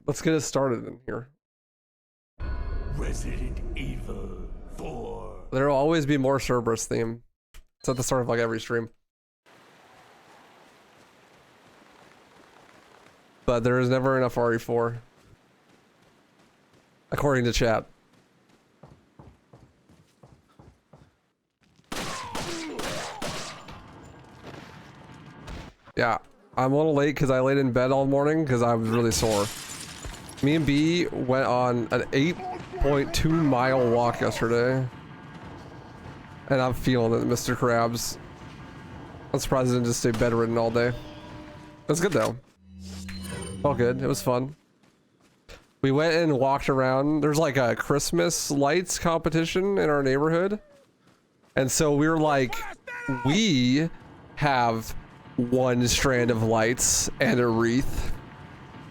let's get it started in here. Resident Evil 4. There'll always be more Cerberus theme. It's at the start of like every stream. But there is never enough RE4. According to chat. Yeah, I'm a little late because I laid in bed all morning because I was really sore. Me and B went on an 8.2 mile walk yesterday. And I'm feeling it, Mr. Krabs. I'm surprised I didn't just stay bedridden all day. It's good though. All good, it was fun. We went and walked around. There's like a Christmas lights competition in our neighborhood. And so we were like, we have one strand of lights and a wreath.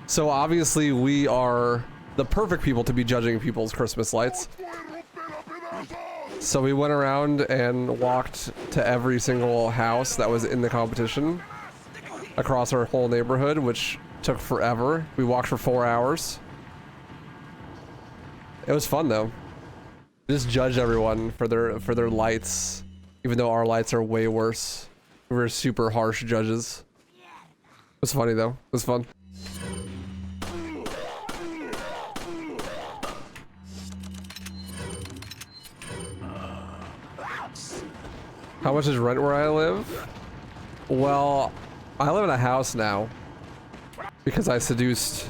So obviously we are the perfect people to be judging people's Christmas lights. So we went around and walked to every single house that was in the competition across our whole neighborhood, which took forever. We walked for 4 hours. It was fun though. Just judge everyone for their lights, even though our lights are way worse. We were super harsh judges. It was funny though. It was fun. How much is rent where I live? Well, I live in a house now because I seduced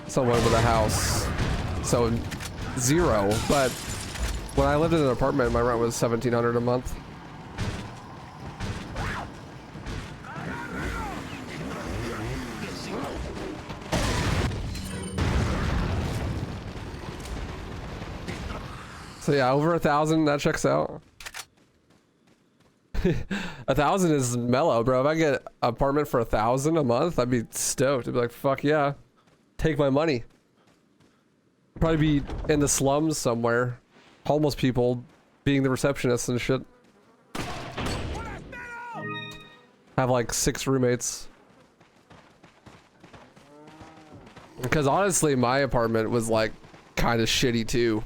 someone with a house. So 0, but when I lived in an apartment, my rent was $1,700 a month. So yeah, over 1,000, that checks out. 1,000 is mellow, bro. If I get an apartment for 1,000 a month, I'd be stoked. I'd be like, fuck yeah, take my money. Probably be in the slums somewhere, homeless people being the receptionists and shit. Have like 6 roommates. Because honestly, my apartment was like kind of shitty too,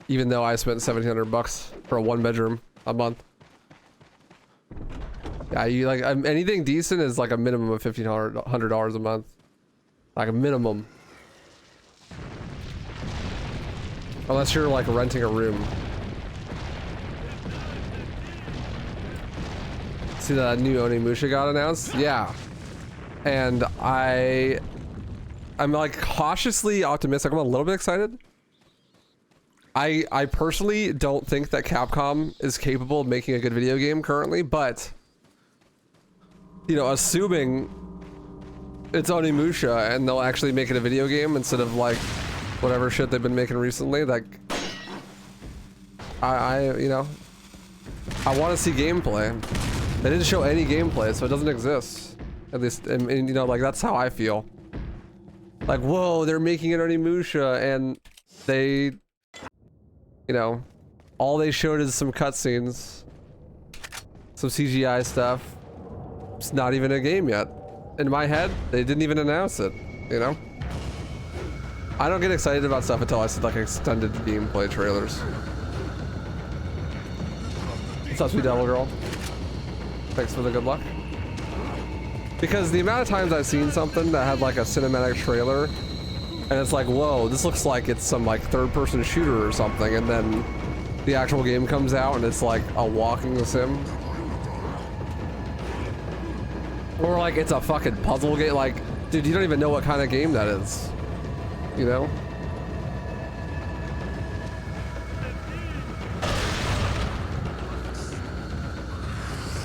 even though I spent $1,700 for a 1-bedroom a month. Yeah, you like anything decent is like a minimum of $1,500 a month, like a minimum. Unless you're like renting a room. See that new Onimusha got announced? Yeah. And I'm like cautiously optimistic. I'm a little bit excited. I personally don't think that Capcom is capable of making a good video game currently, but you know, assuming it's Onimusha and they'll actually make it a video game instead of like whatever shit they've been making recently, like you know, I want to see gameplay. They didn't show any gameplay, so it doesn't exist. At least, and you know, like that's how I feel. Like, whoa, they're making an Onimusha, and they, you know, all they showed is some cutscenes, some CGI stuff. It's not even a game yet. In my head, they didn't even announce it, you know? I don't get excited about stuff until I see like extended gameplay trailers. What's up, sweet devil girl? Thanks for the good luck. Because the amount of times I've seen something that had like a cinematic trailer and it's like, whoa, this looks like it's some like third-person shooter or something, and then the actual game comes out and it's like a walking sim. Or like it's a fucking puzzle game. Like, dude, you don't even know what kind of game that is. You know?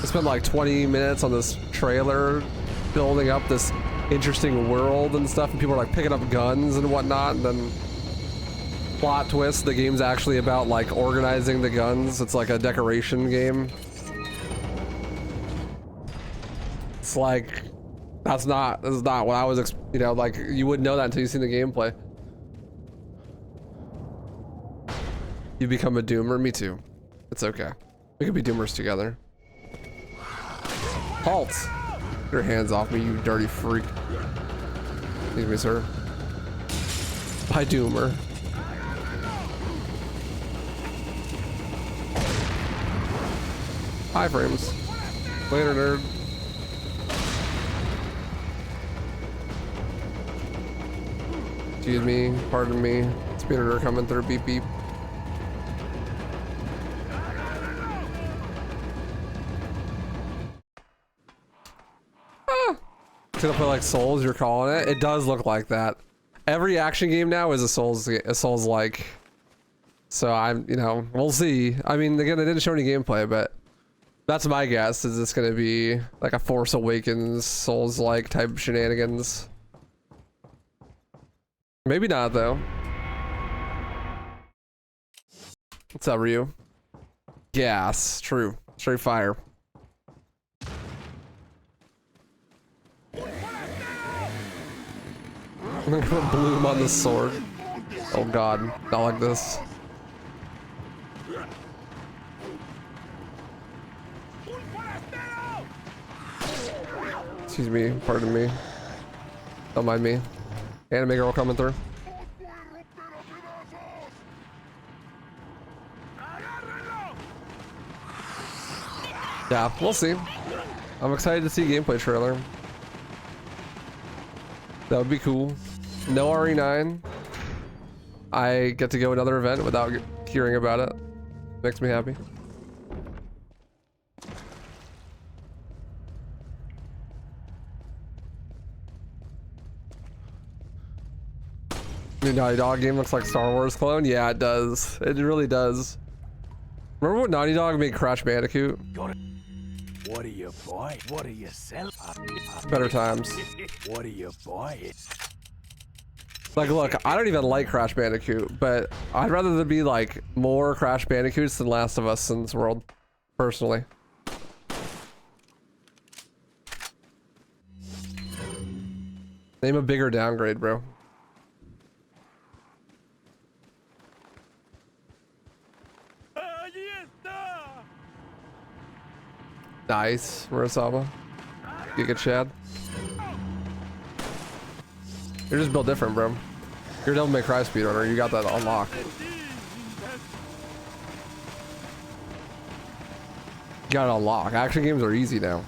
I spent like 20 minutes on this trailer building up this interesting world and stuff, and people are like picking up guns and whatnot, and then plot twist, the game's actually about like organizing the guns. It's like a decoration game. It's like, this is not what I was, you know, like you wouldn't know that until you see the gameplay. You become a doomer? Me too. It's okay. We could be doomers together. Halt! Get your hands off me, you dirty freak. Excuse me, sir. By Doomer. High frames. Later, nerd. Excuse me, pardon me. Speedrunner coming through, beep beep. Ah. It's gonna play like Souls, you're calling it? It does look like that. Every action game now is a Souls-like. So I'm, you know, we'll see. I mean, again, they didn't show any gameplay, but that's my guess. Is it's gonna be like a Force Awakens Souls-like type shenanigans? Maybe not though. What's up, Ryu? Gas, true. Straight fire. I'm gonna put bloom on the sword. Oh god, not like this. Excuse me, pardon me. Don't mind me. Anime girl coming through. Yeah, we'll see. I'm excited to see gameplay trailer. That would be cool. No RE9. I get to go another event without hearing about it. Makes me happy. New Naughty Dog game looks like Star Wars clone. Yeah, it does. It really does. Remember when Naughty Dog made Crash Bandicoot? What are you buying? What are you selling? Better times. What are you buying? Like, look, I don't even like Crash Bandicoot, but I'd rather there be like more Crash Bandicoots than Last of Us in this world, personally. Name a bigger downgrade, bro. Nice, Murasama. Giga Chad. You're just built different, bro. You're Devil May Cry speedrunner. You got that unlocked. You got it unlocked. Action games are easy now.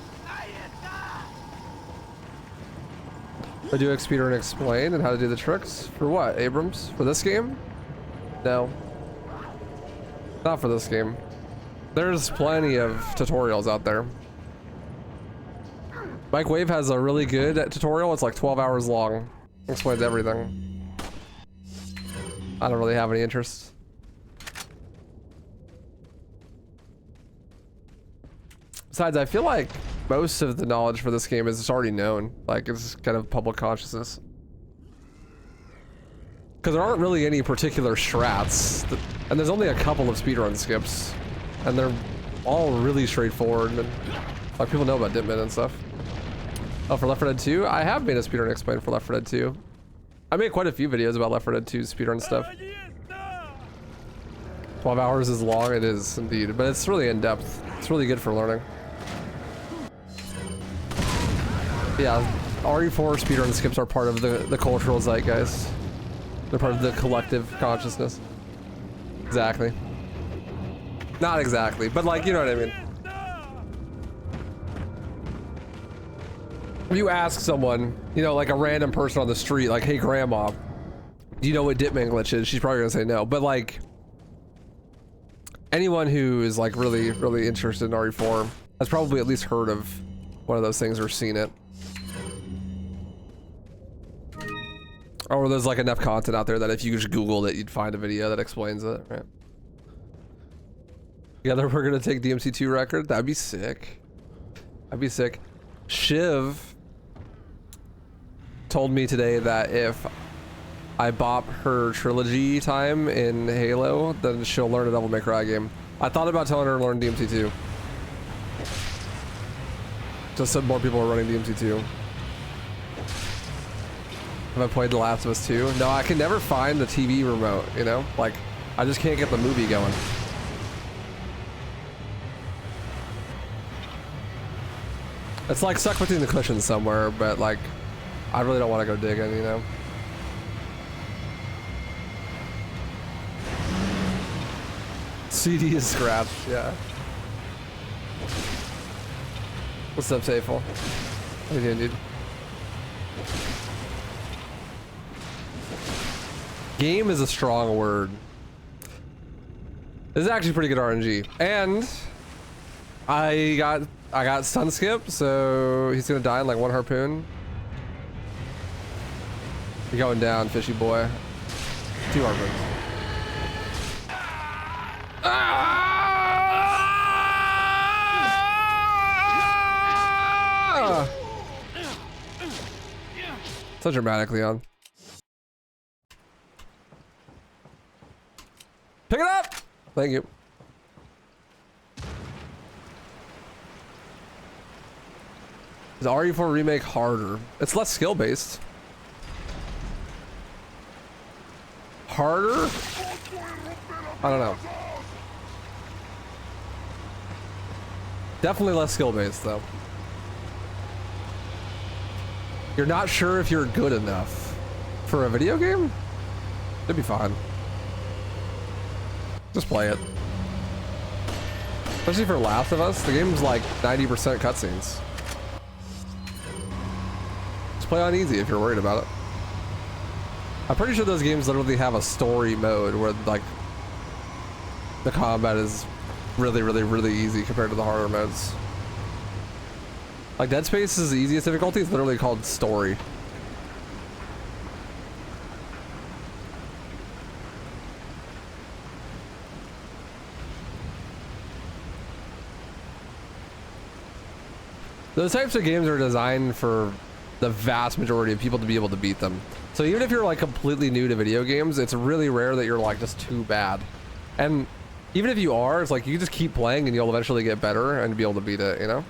I do speedrun explain and how to do the tricks. For what, Abrams? For this game? No. Not for this game. There's plenty of tutorials out there. Mike Wave has a really good tutorial. It's like 12 hours long. Explains everything. I don't really have any interest. Besides, I feel like most of the knowledge for this game is already known. Like, it's kind of public consciousness. Because there aren't really any particular strats. And there's only a couple of speedrun skips. And they're all really straightforward. And like, people know about Dipman and stuff. Oh, for Left 4 Dead 2? I have made a speedrun explain for Left 4 Dead 2. I made quite a few videos about Left 4 Dead 2 speedrun stuff. 12 hours is long, it is indeed, but it's really in-depth. It's really good for learning. Yeah, RE4 speedrun skips are part of the cultural zeitgeist. They're part of the collective consciousness. Exactly. Not exactly, but like, you know what I mean. If you ask someone, you know, like a random person on the street, like, hey grandma, do you know what Dipman glitch is? She's probably gonna say no, but like, anyone who is like really interested in RE4 has probably at least heard of one of those things or seen it. Or there's like enough content out there that if you just Googled it, you'd find a video that explains it, right? Together we're gonna take DMC2 record. That'd be sick. That'd be sick. Shiv told me today that if I bop her trilogy time in Halo, then she'll learn a Devil May Cry game. I thought about telling her to learn DMC2. Just so more people are running DMC2. Have I played The Last of Us 2? No, I can never find the TV remote, you know? Like, I just can't get the movie going. It's like stuck between the cushions somewhere, but like, I really don't want to go digging, you know? CD is scratched, yeah. What's up, Safel? How you doing, dude? Game is a strong word. This is actually pretty good RNG. And I got stun skip, so he's gonna die in like 1 harpoon. You're going down, fishy boy. 2 harpoons. Ah! So dramatic, Leon. Pick it up! Thank you. Is RE4 remake harder? It's less skill based. Harder? I don't know. Definitely less skill based though. You're not sure if you're good enough for a video game? It'd be fine. Just play it. Especially for Last of Us, the game's like 90% cutscenes. Just play on easy if you're worried about it. I'm pretty sure those games literally have a story mode where like the combat is really easy compared to the harder modes. Like Dead Space is the easiest difficulty. It's literally called story. Those types of games are designed for the vast majority of people to be able to beat them. So even if you're like completely new to video games, it's really rare that you're like just too bad. And even if you are, it's like you just keep playing and you'll eventually get better and be able to beat it, you know?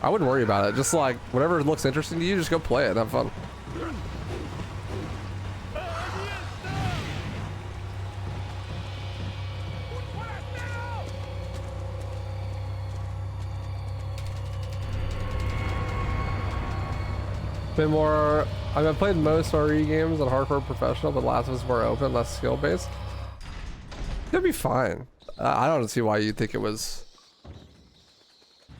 I wouldn't worry about it. Just like whatever looks interesting to you, just go play it and have fun. Been more, I've played most RE games on hardcore professional, but Last of Us more open, less skill based. It'd be fine. I don't see why you'd think it was,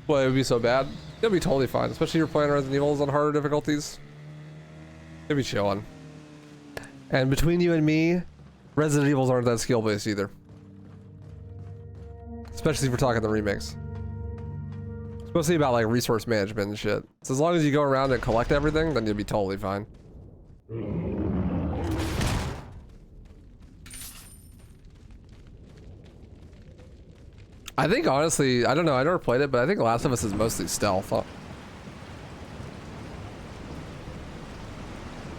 well, it would be so bad. It'll be totally fine, especially if you're playing Resident Evils on harder difficulties. It'd be chilling. And between you and me, Resident Evils aren't that skill based either. Especially if we're talking the remakes. It's mostly about like resource management and shit. So as long as you go around and collect everything, then you'll be totally fine. I think honestly, I don't know, I never played it, but I think Last of Us is mostly stealth.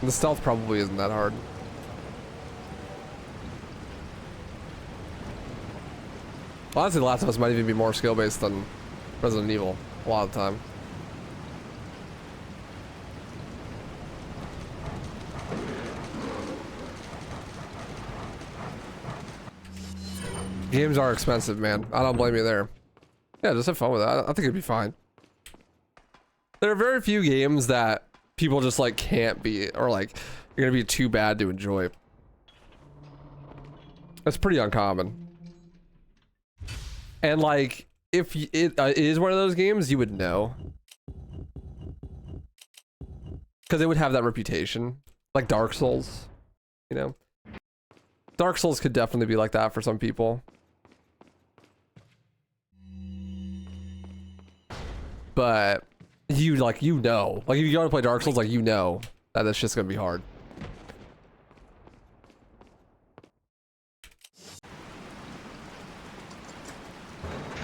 The stealth probably isn't that hard. Honestly, Last of Us might even be more skill based than Resident Evil a lot of the time. Games are expensive, man. I don't blame you there. Yeah, just have fun with it. I think it'd be fine. There are very few games that people just like can't beat, or like you're gonna be too bad to enjoy. That's pretty uncommon. And like, if it is one of those games, you would know. Because it would have that reputation. Like Dark Souls, you know? Dark Souls could definitely be like that for some people. But you like, you know. Like if you go to play Dark Souls, like you know that it's just gonna be hard.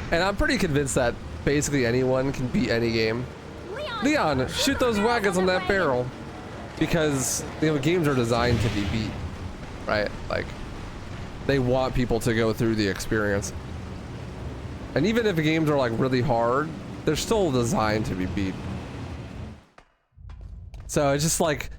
And I'm pretty convinced that basically anyone can beat any game. Leon, shoot those wagons on that barrel. Because, you know, games are designed to be beat, right? Like, they want people to go through the experience. And even if games are like really hard, they're still designed to be beat. So it's just like,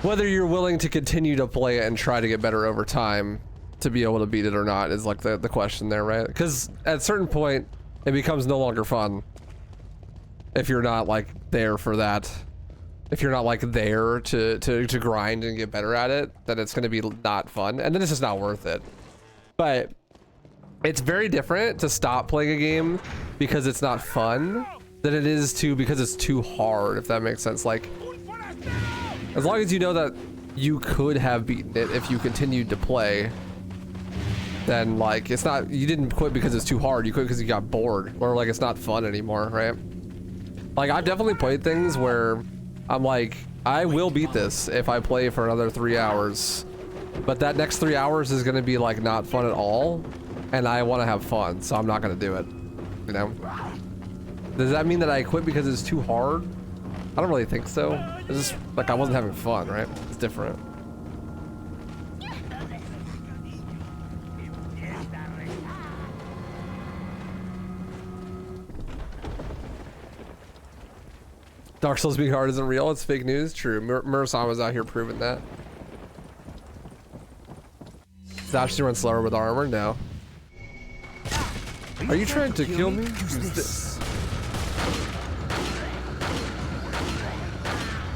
whether you're willing to continue to play it and try to get better over time to be able to beat it or not is like the question there, right? Because at a certain point, it becomes no longer fun if you're not like there for that. If you're not like there to grind and get better at it, then it's going to be not fun, and then it's just not worth it. But it's very different to stop playing a game because it's not fun than it is to because it's too hard, if that makes sense. Like, as long as you know that you could have beaten it if you continued to play, then like it's not, you didn't quit because it's too hard, you quit because you got bored, or like it's not fun anymore, right? Like, I've definitely played things where I'm like, I will beat this if I play for another 3 hours, but that next 3 hours is going to be like not fun at all, and I want to have fun, so I'm not going to do it, you know? Does that mean that I quit because it's too hard? I don't really think so. It's just like I wasn't having fun, right? It's different. Dark Souls being hard isn't real, it's fake news. True. Murasan was out here proving that. Does actually run slower with armor? No. Are you trying to kill me? Use this.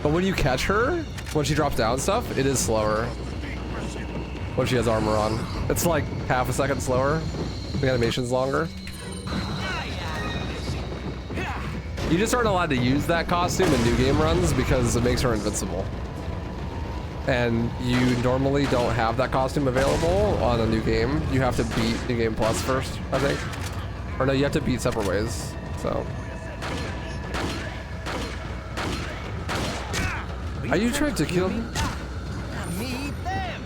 But when you catch her, when she drops down stuff, it is slower. When she has armor on. It's like half a second slower. The animation's longer. You just aren't allowed to use that costume in new game runs because it makes her invincible. And you normally don't have that costume available on a new game. You have to beat New Game Plus first, I think. Or no, you have to beat separate ways, so. Are you trying to kill me?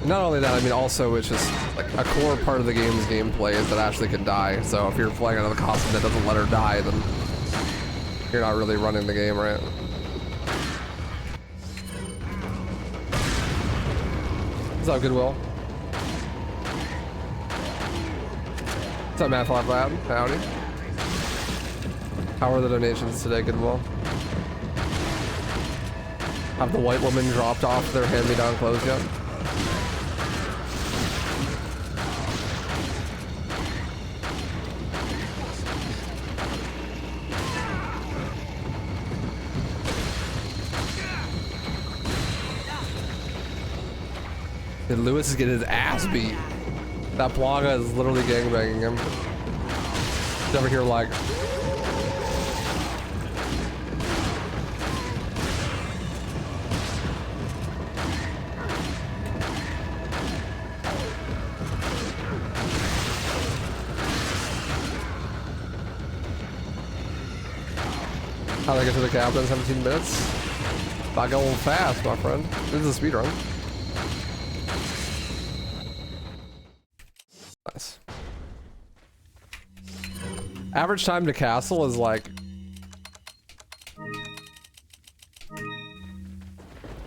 Not only that, I mean also it's just like a core part of the game's gameplay is that Ashley can die. So if you're playing another costume that doesn't let her die, then you're not really running the game, right? What's up, Goodwill? What's up, Matt Flap Lab? Howdy. How are the donations today, Goodwill? Have the white woman dropped off their hand-me-down clothes yet? And Lewis is getting his ass beat. That Plaga is literally gangbanging him. Never hear like. How do I get to the captain in 17 minutes? Not going fast, my friend. This is a speedrun. Nice. Average time to castle is like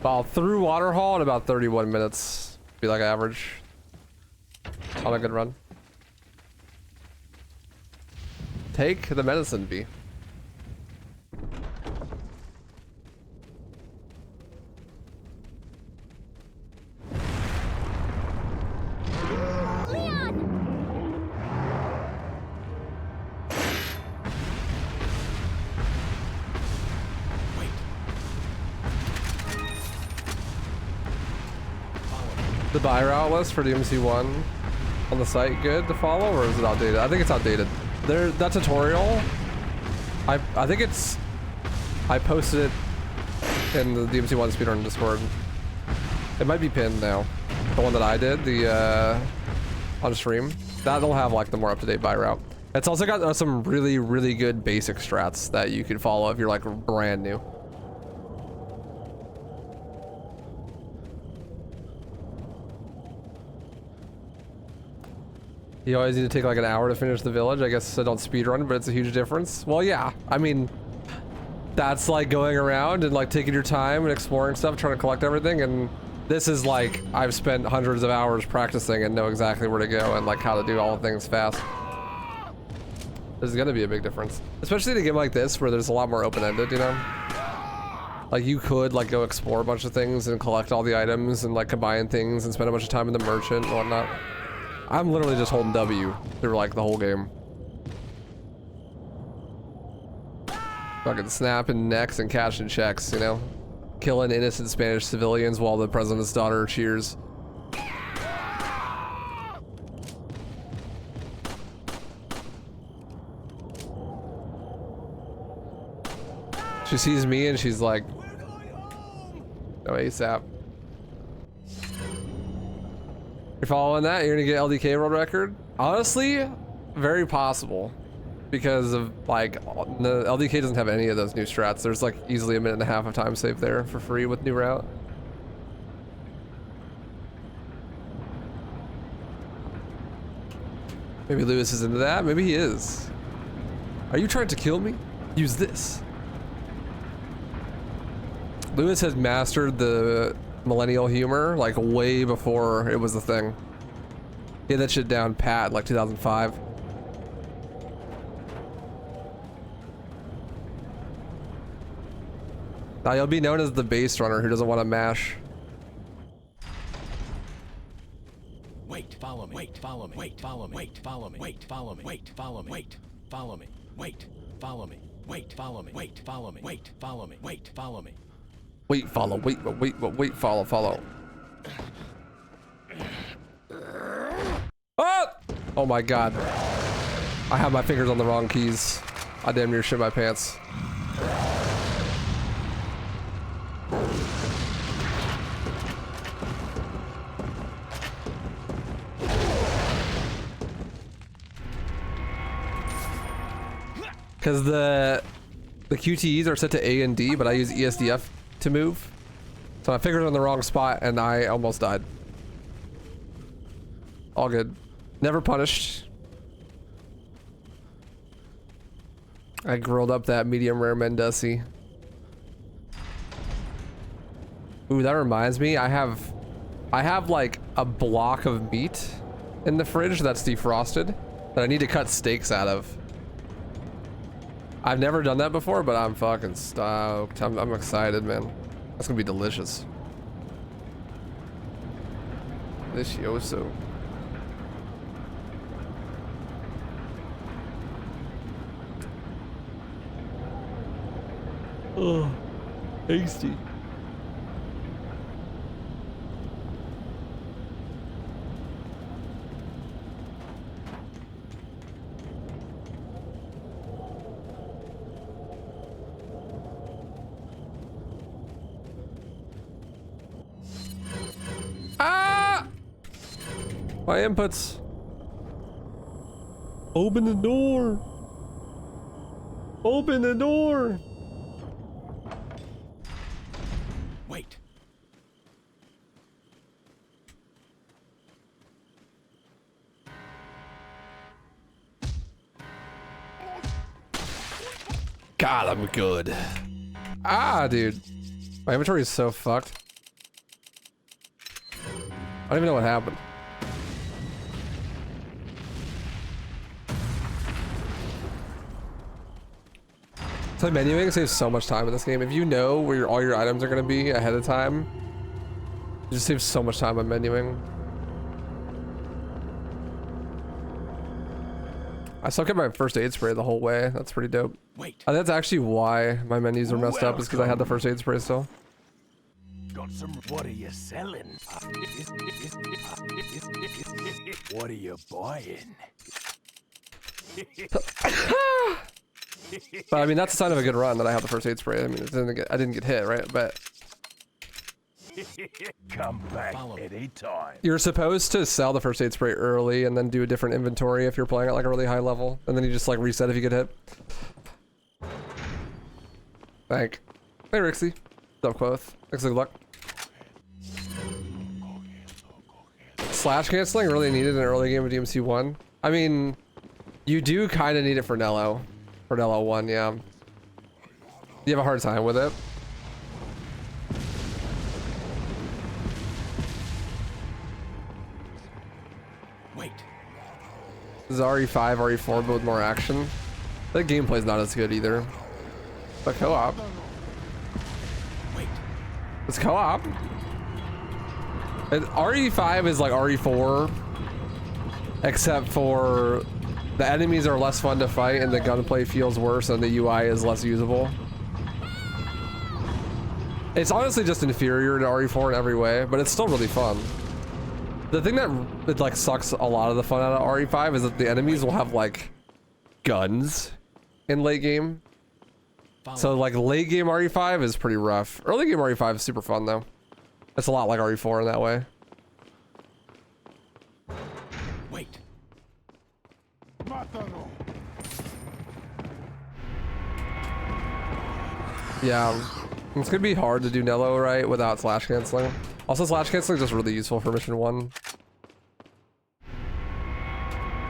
about through Waterhall in about 31 minutes. Be like average on a good run. Take the medicine bee. The buy route list for DMC1 on the site good to follow, or is it outdated? I think it's outdated. That tutorial, I think it's, I posted it in the DMC1 Speedrun Discord. It might be pinned now. The one that I did, the on stream. That'll have like the more up-to-date buy route. It's also got some really, really good basic strats that you can follow if you're like brand new. You always need to take like an hour to finish the village. I guess I don't speedrun, but it's a huge difference. Well, yeah, I mean, that's like going around and like taking your time and exploring stuff, trying to collect everything. And this is like, I've spent hundreds of hours practicing and know exactly where to go and like how to do all the things fast. This is gonna be a big difference. Especially in a game like this where there's a lot more open-ended, you know? Like you could like go explore a bunch of things and collect all the items and like combine things and spend a bunch of time in the merchant and whatnot. I'm literally just holding W through like the whole game. Fucking snapping necks and cashing checks, you know? Killing innocent Spanish civilians while the president's daughter cheers. She sees me and she's like, no ASAP. You're following that? You're gonna get LDK world record? Honestly, very possible. Because of like, the LDK doesn't have any of those new strats. There's like easily a minute and a half of time save there for free with new route. Maybe Lewis is into that. Maybe he is. Are you trying to kill me? Use this. Lewis has mastered the millennial humor like way before it was a thing. He had that shit down pat like 2005. Now you'll be known as the base runner who doesn't want to mash. Wait, follow me. Wait, follow me. Wait, follow me. Wait, follow me. Wait, follow me. Wait, follow me. Wait, follow me. Wait, follow me. Wait, follow me. Wait, follow me. Wait, follow me. Wait, follow me. Wait, follow. Wait, follow, follow. Ah! Oh my god. I have my fingers on the wrong keys. I damn near shit my pants. Because the QTEs are set to A and D, but I use ESDF to move. So my fingers are in the wrong spot and I almost died. All good. Never punished. I grilled up that medium rare Mendosi. Ooh, that reminds me, I have like a block of meat in the fridge that's defrosted that I need to cut steaks out of. I've never done that before, but I'm fucking stoked. I'm excited, man. That's gonna be delicious. Delicioso. Oh, tasty. Ah! My inputs. Open the door. Open the door. Wait. God, I'm good. Ah, dude. My inventory is so fucked. I don't even know what happened. So menuing saves so much time in this game. If you know where all your items are going to be ahead of time, it just saves so much time on menuing. I still kept my first aid spray the whole way. That's pretty dope. Wait. That's actually why my menus are messed up, is because I had the first aid spray still. Got some. What are you selling? What are you buying? But I mean, that's a sign of a good run that I have the first aid spray. I mean, I didn't get hit, right? But Come back anytime. you're supposed to sell the first aid spray early and then do a different inventory if you're playing at like a really high level, and then you just like reset if you get hit. Hey Rixie. What's up, Quoth? Thanks, good luck. Slash canceling really needed in an early game of DMC 1. I mean, you do kind of need it for Nello. For Nello 1, yeah. You have a hard time with it. Wait. This is RE5, RE4, but with more action. The gameplay's not as good either. But co-op. Wait. It's co-op. RE5 is like RE4, except for the enemies are less fun to fight and the gunplay feels worse and the UI is less usable. It's honestly just inferior to RE4 in every way, but it's still really fun. The thing that it like sucks a lot of the fun out of RE5 is that the enemies will have like guns in late game. So like late game RE5 is pretty rough. Early game RE5 is super fun though. It's a lot like RE4 in that way. Wait. Yeah, it's gonna be hard to do Nello right without slash canceling. Also, slash canceling is just really useful for mission 1.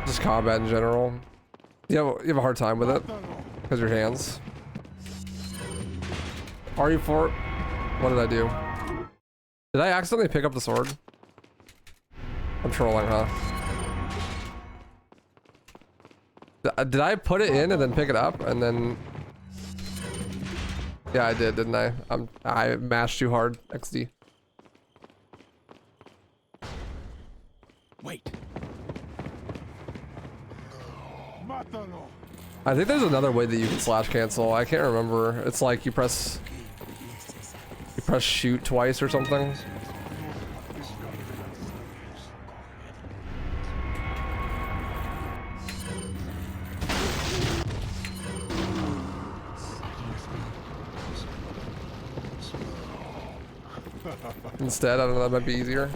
Just combat in general. You have a hard time with it because your hands. RE4. What did I do? Did I accidentally pick up the sword? I'm trolling, huh? Did I put it in and then pick it up and then? Yeah, I did, didn't I? I mashed too hard. XD. Wait. I think there's another way that you can slash cancel. I can't remember. It's like you press shoot twice or something. Instead, I don't know, that might be easier.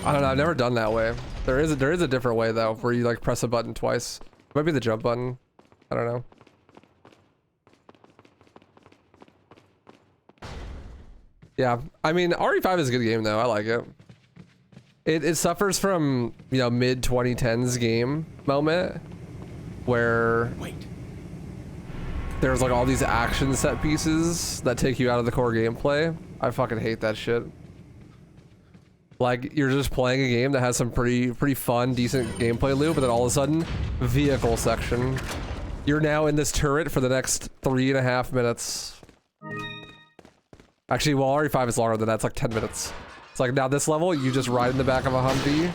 I don't know, I've never done that way. There is a different way though, where you like press a button twice. It might be the jump button. I don't know. Yeah, I mean, RE5 is a good game though. I like it. It suffers from, you know, mid 2010s game moment where there's like all these action set pieces that take you out of the core gameplay. I fucking hate that shit. Like, you're just playing a game that has some pretty fun, decent gameplay loop, and then all of a sudden, vehicle section. You're now in this turret for the next 3.5 minutes. Actually, well, RE5 is longer than that. It's like 10 minutes. It's like, now this level, you just ride in the back of a Humvee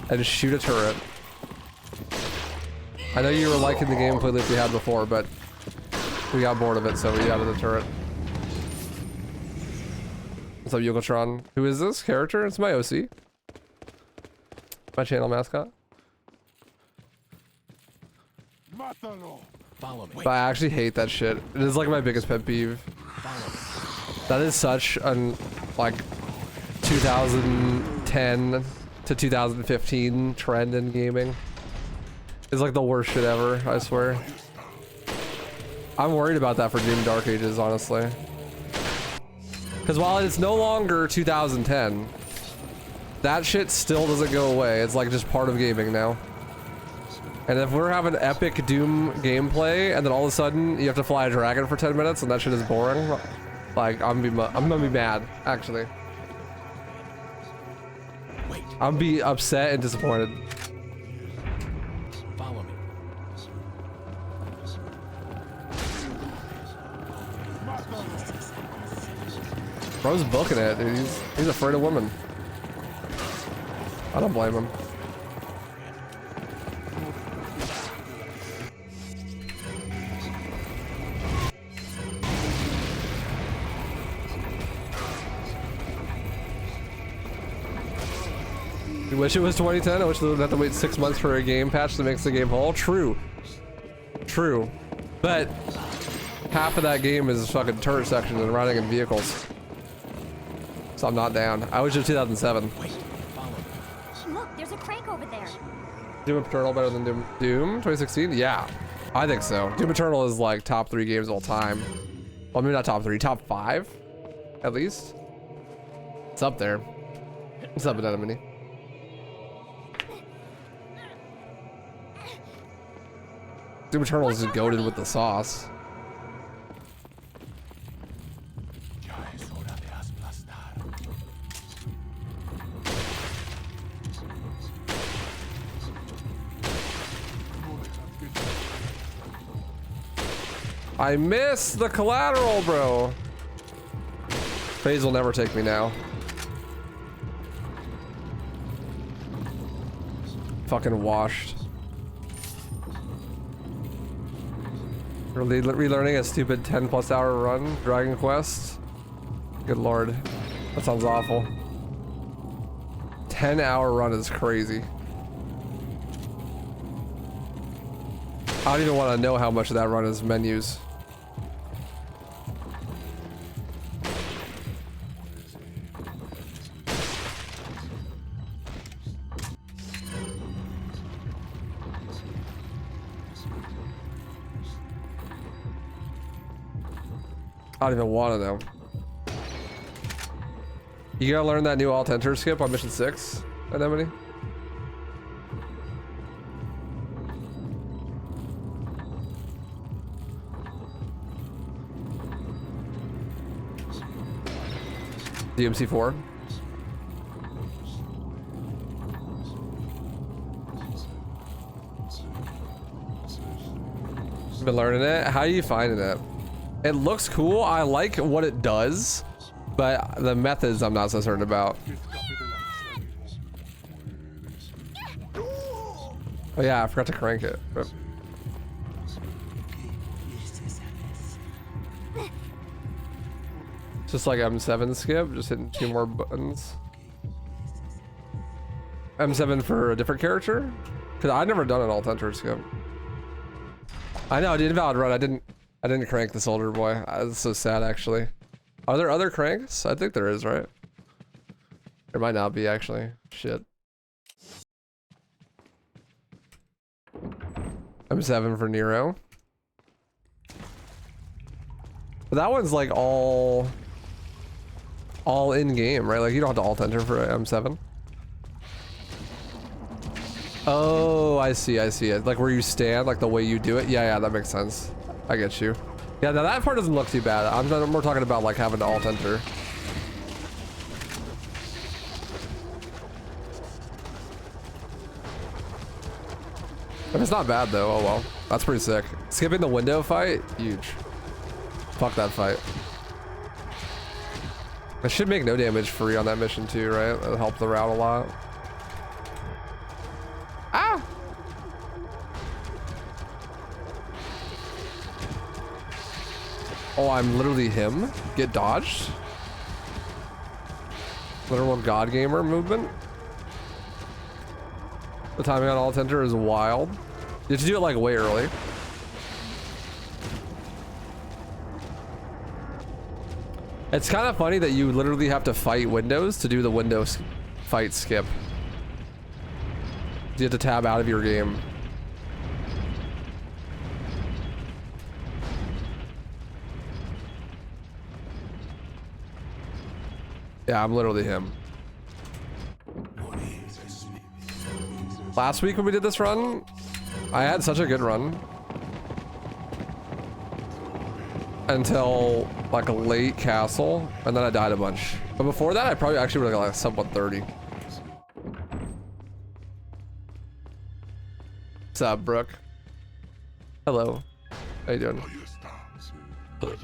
and shoot a turret. I know you were liking the gameplay loop we had before, but we got bored of it, so we added the turret. What's up, Yokotron? Who is this character? It's my OC. My channel mascot. Follow me. But I actually hate that shit. It is like my biggest pet peeve. That is such an, like, 2010 to 2015 trend in gaming. It's like the worst shit ever, I swear. I'm worried about that for Doom Dark Ages, honestly. Because while it's no longer 2010, that shit still doesn't go away. It's like just part of gaming now. And if we're having epic Doom gameplay, and then all of a sudden you have to fly a dragon for 10 minutes, and that shit is boring, like I'm gonna be mad, actually. I'm gonna be upset and disappointed. Follow me. Bro's booking it, dude. He's afraid of women. I don't blame him. You wish it was 2010? I wish they would have to wait 6 months for a game patch that makes the game whole. True. True. But half of that game is fucking turret sections and riding in vehicles. So I'm not down. I wish it was 2007. Look, there's a crank over there. Doom Eternal better than Doom 2016? Yeah, I think so. Doom Eternal is like top 3 games of all time. Well, maybe not top 3, top 5, at least. It's up there. What's up, Anemone? Doom Eternal is just goated with the sauce. I missed the collateral, bro. FaZe will never take me now. Fucking washed. Relearning a stupid 10+ hour run, Dragon Quest. Good lord. That sounds awful. 10-hour run is crazy. I don't even want to know how much of that run is menus. I don't even want to know. You gotta learn that new alt enter skip on mission 6 at Emily. DMC4. Been learning it. How are you finding it? It looks cool. I like what it does, but the methods I'm not so certain about. Oh yeah, I forgot to crank it. But... just like M7 skip, just hitting 2 more buttons. M7 for a different character? Cause I've never done an alt enter skip. I know, I did invalid run. I didn't crank the soldier boy. That's so sad actually. Are there other cranks? I think there is, right? There might not be actually. Shit. M7 for Nero. But that one's like all in game, right? Like you don't have to alt enter for M7. Oh, I see it. Like where you stand, like the way you do it. Yeah, that makes sense. I get you. Yeah, now that part doesn't look too bad. I'm more talking about like having to alt enter. But it's not bad though. Oh well, that's pretty sick. Skipping the window fight, huge. Fuck that fight. I should make no damage free on that mission too, right? That'll help the route a lot. Ah! Oh, I'm literally him. Get dodged. Literal God Gamer movement. The timing on alt enter is wild. You have to do it like way early. It's kind of funny that you literally have to fight windows to do the Windows fight skip. You have to tab out of your game. Yeah, I'm literally him. Last week when we did this run, I had such a good run. Until like a late castle, and then I died a bunch. But before that, I probably actually would have got like sub 130. What's up, Brooke? Hello. How you doing? If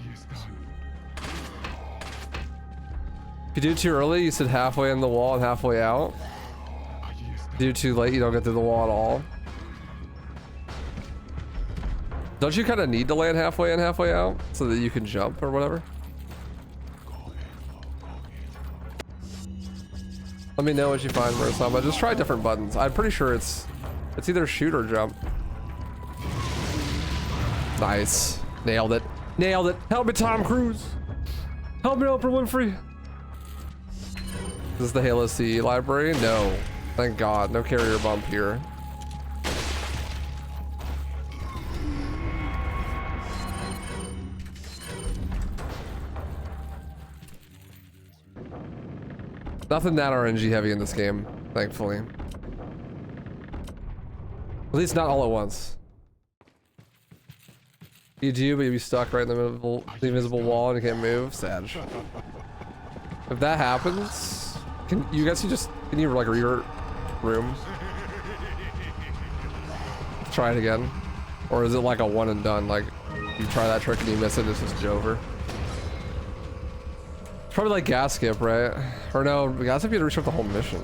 you do too early, you sit halfway in the wall and halfway out. If you do too late, you don't get through the wall at all. Don't you kind of need to land halfway in, halfway out so that you can jump or whatever? Let me know what you find, Marasama. Just try different buttons. I'm pretty sure it's either shoot or jump. Nice. Nailed it. Nailed it. Help me, Tom Cruise. Help me, Oprah Winfrey. Is this the Halo C library? No. Thank God. No carrier bump here. Nothing that RNG heavy in this game, thankfully. At least not all at once. You do, but you'll be stuck right in the invisible wall and you can't move. Sad. If that happens, can you like revert room? Try it again. Or is it like a one and done? Like you try that trick and you miss it, it's just over. It's probably like gas skip, right? Or no, gas skip you had to restart the whole mission.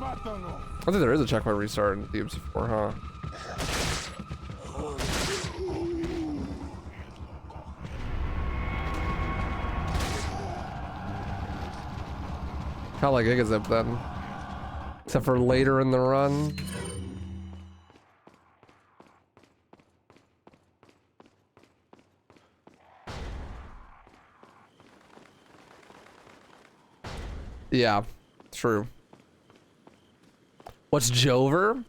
I think there is a checkpoint restart in DMC4, huh? Kind of like Gigazip then. Except for later in the run. Yeah, true. What's Jover?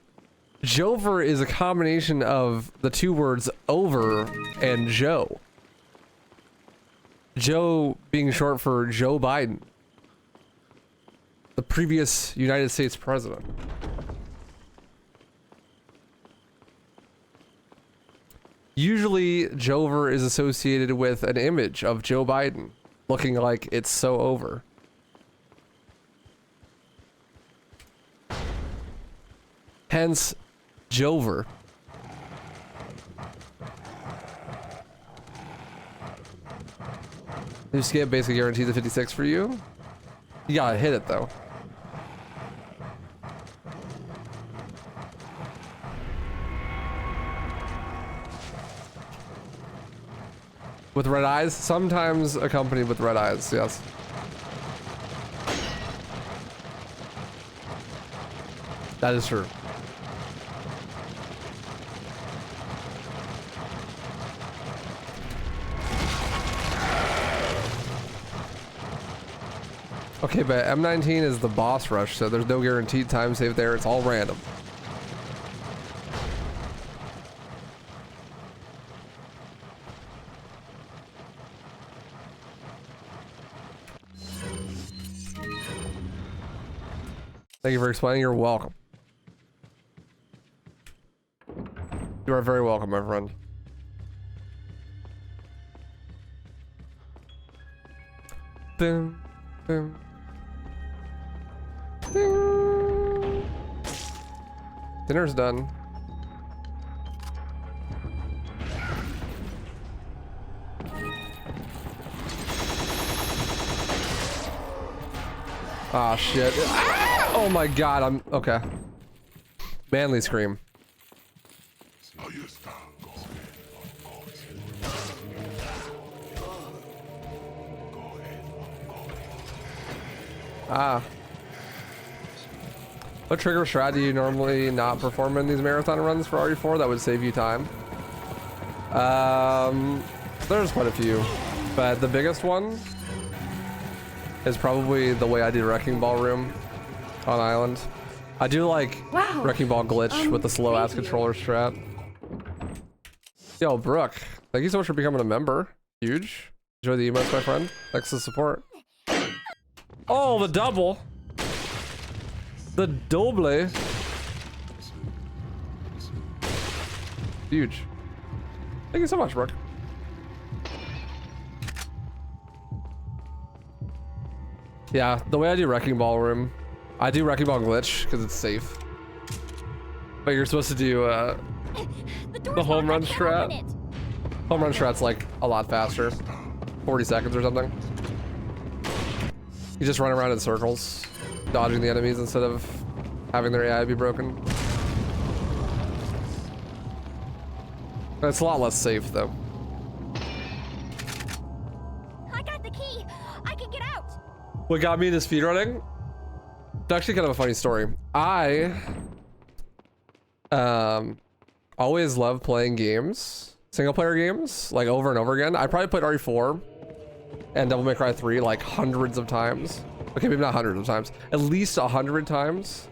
Jover is a combination of the two words over and Joe. Joe being short for Joe Biden, the previous United States president. Usually, Jover is associated with an image of Joe Biden looking like it's so over. Hence, Jover. New skip basically guarantees a 56 for you. You gotta hit it though. With red eyes? Sometimes accompanied with red eyes, yes. That is true. Okay, but M19 is the boss rush, so there's no guaranteed time save there. It's all random. Thank you for explaining. You're welcome. You are very welcome, my friend. Boom, boom. Ding. Dinner's done. Ah, shit. Ah! Oh my god, I'm okay. Manly scream. Ah. What trigger strat do you normally not perform in these marathon runs for RE4 that would save you time? There's quite a few, but the biggest one is probably the way I do Wrecking Ball Room on Island. I do like Wrecking Ball glitch with the slow ass controller strat. Yo, Brooke, thank you so much for becoming a member. Huge. Enjoy the emotes, my friend. Thanks for the support. Oh, the double. The double. Huge. Thank you so much, Brooke. Yeah, the way I do Wrecking Ball Room, I do Wrecking Ball glitch because it's safe. But you're supposed to do the home run strat. Home run strat's like a lot faster, 40 seconds or something. You just run around in circles, dodging the enemies instead of having their AI be broken. It's a lot less safe though. I got the key. I can get out. What got me into speedrunning? It's actually kind of a funny story. I always love playing games, single player games, like over and over again. I probably played RE4 and Devil May Cry 3 like hundreds of times. Okay, maybe not hundreds of times, at least 100 times.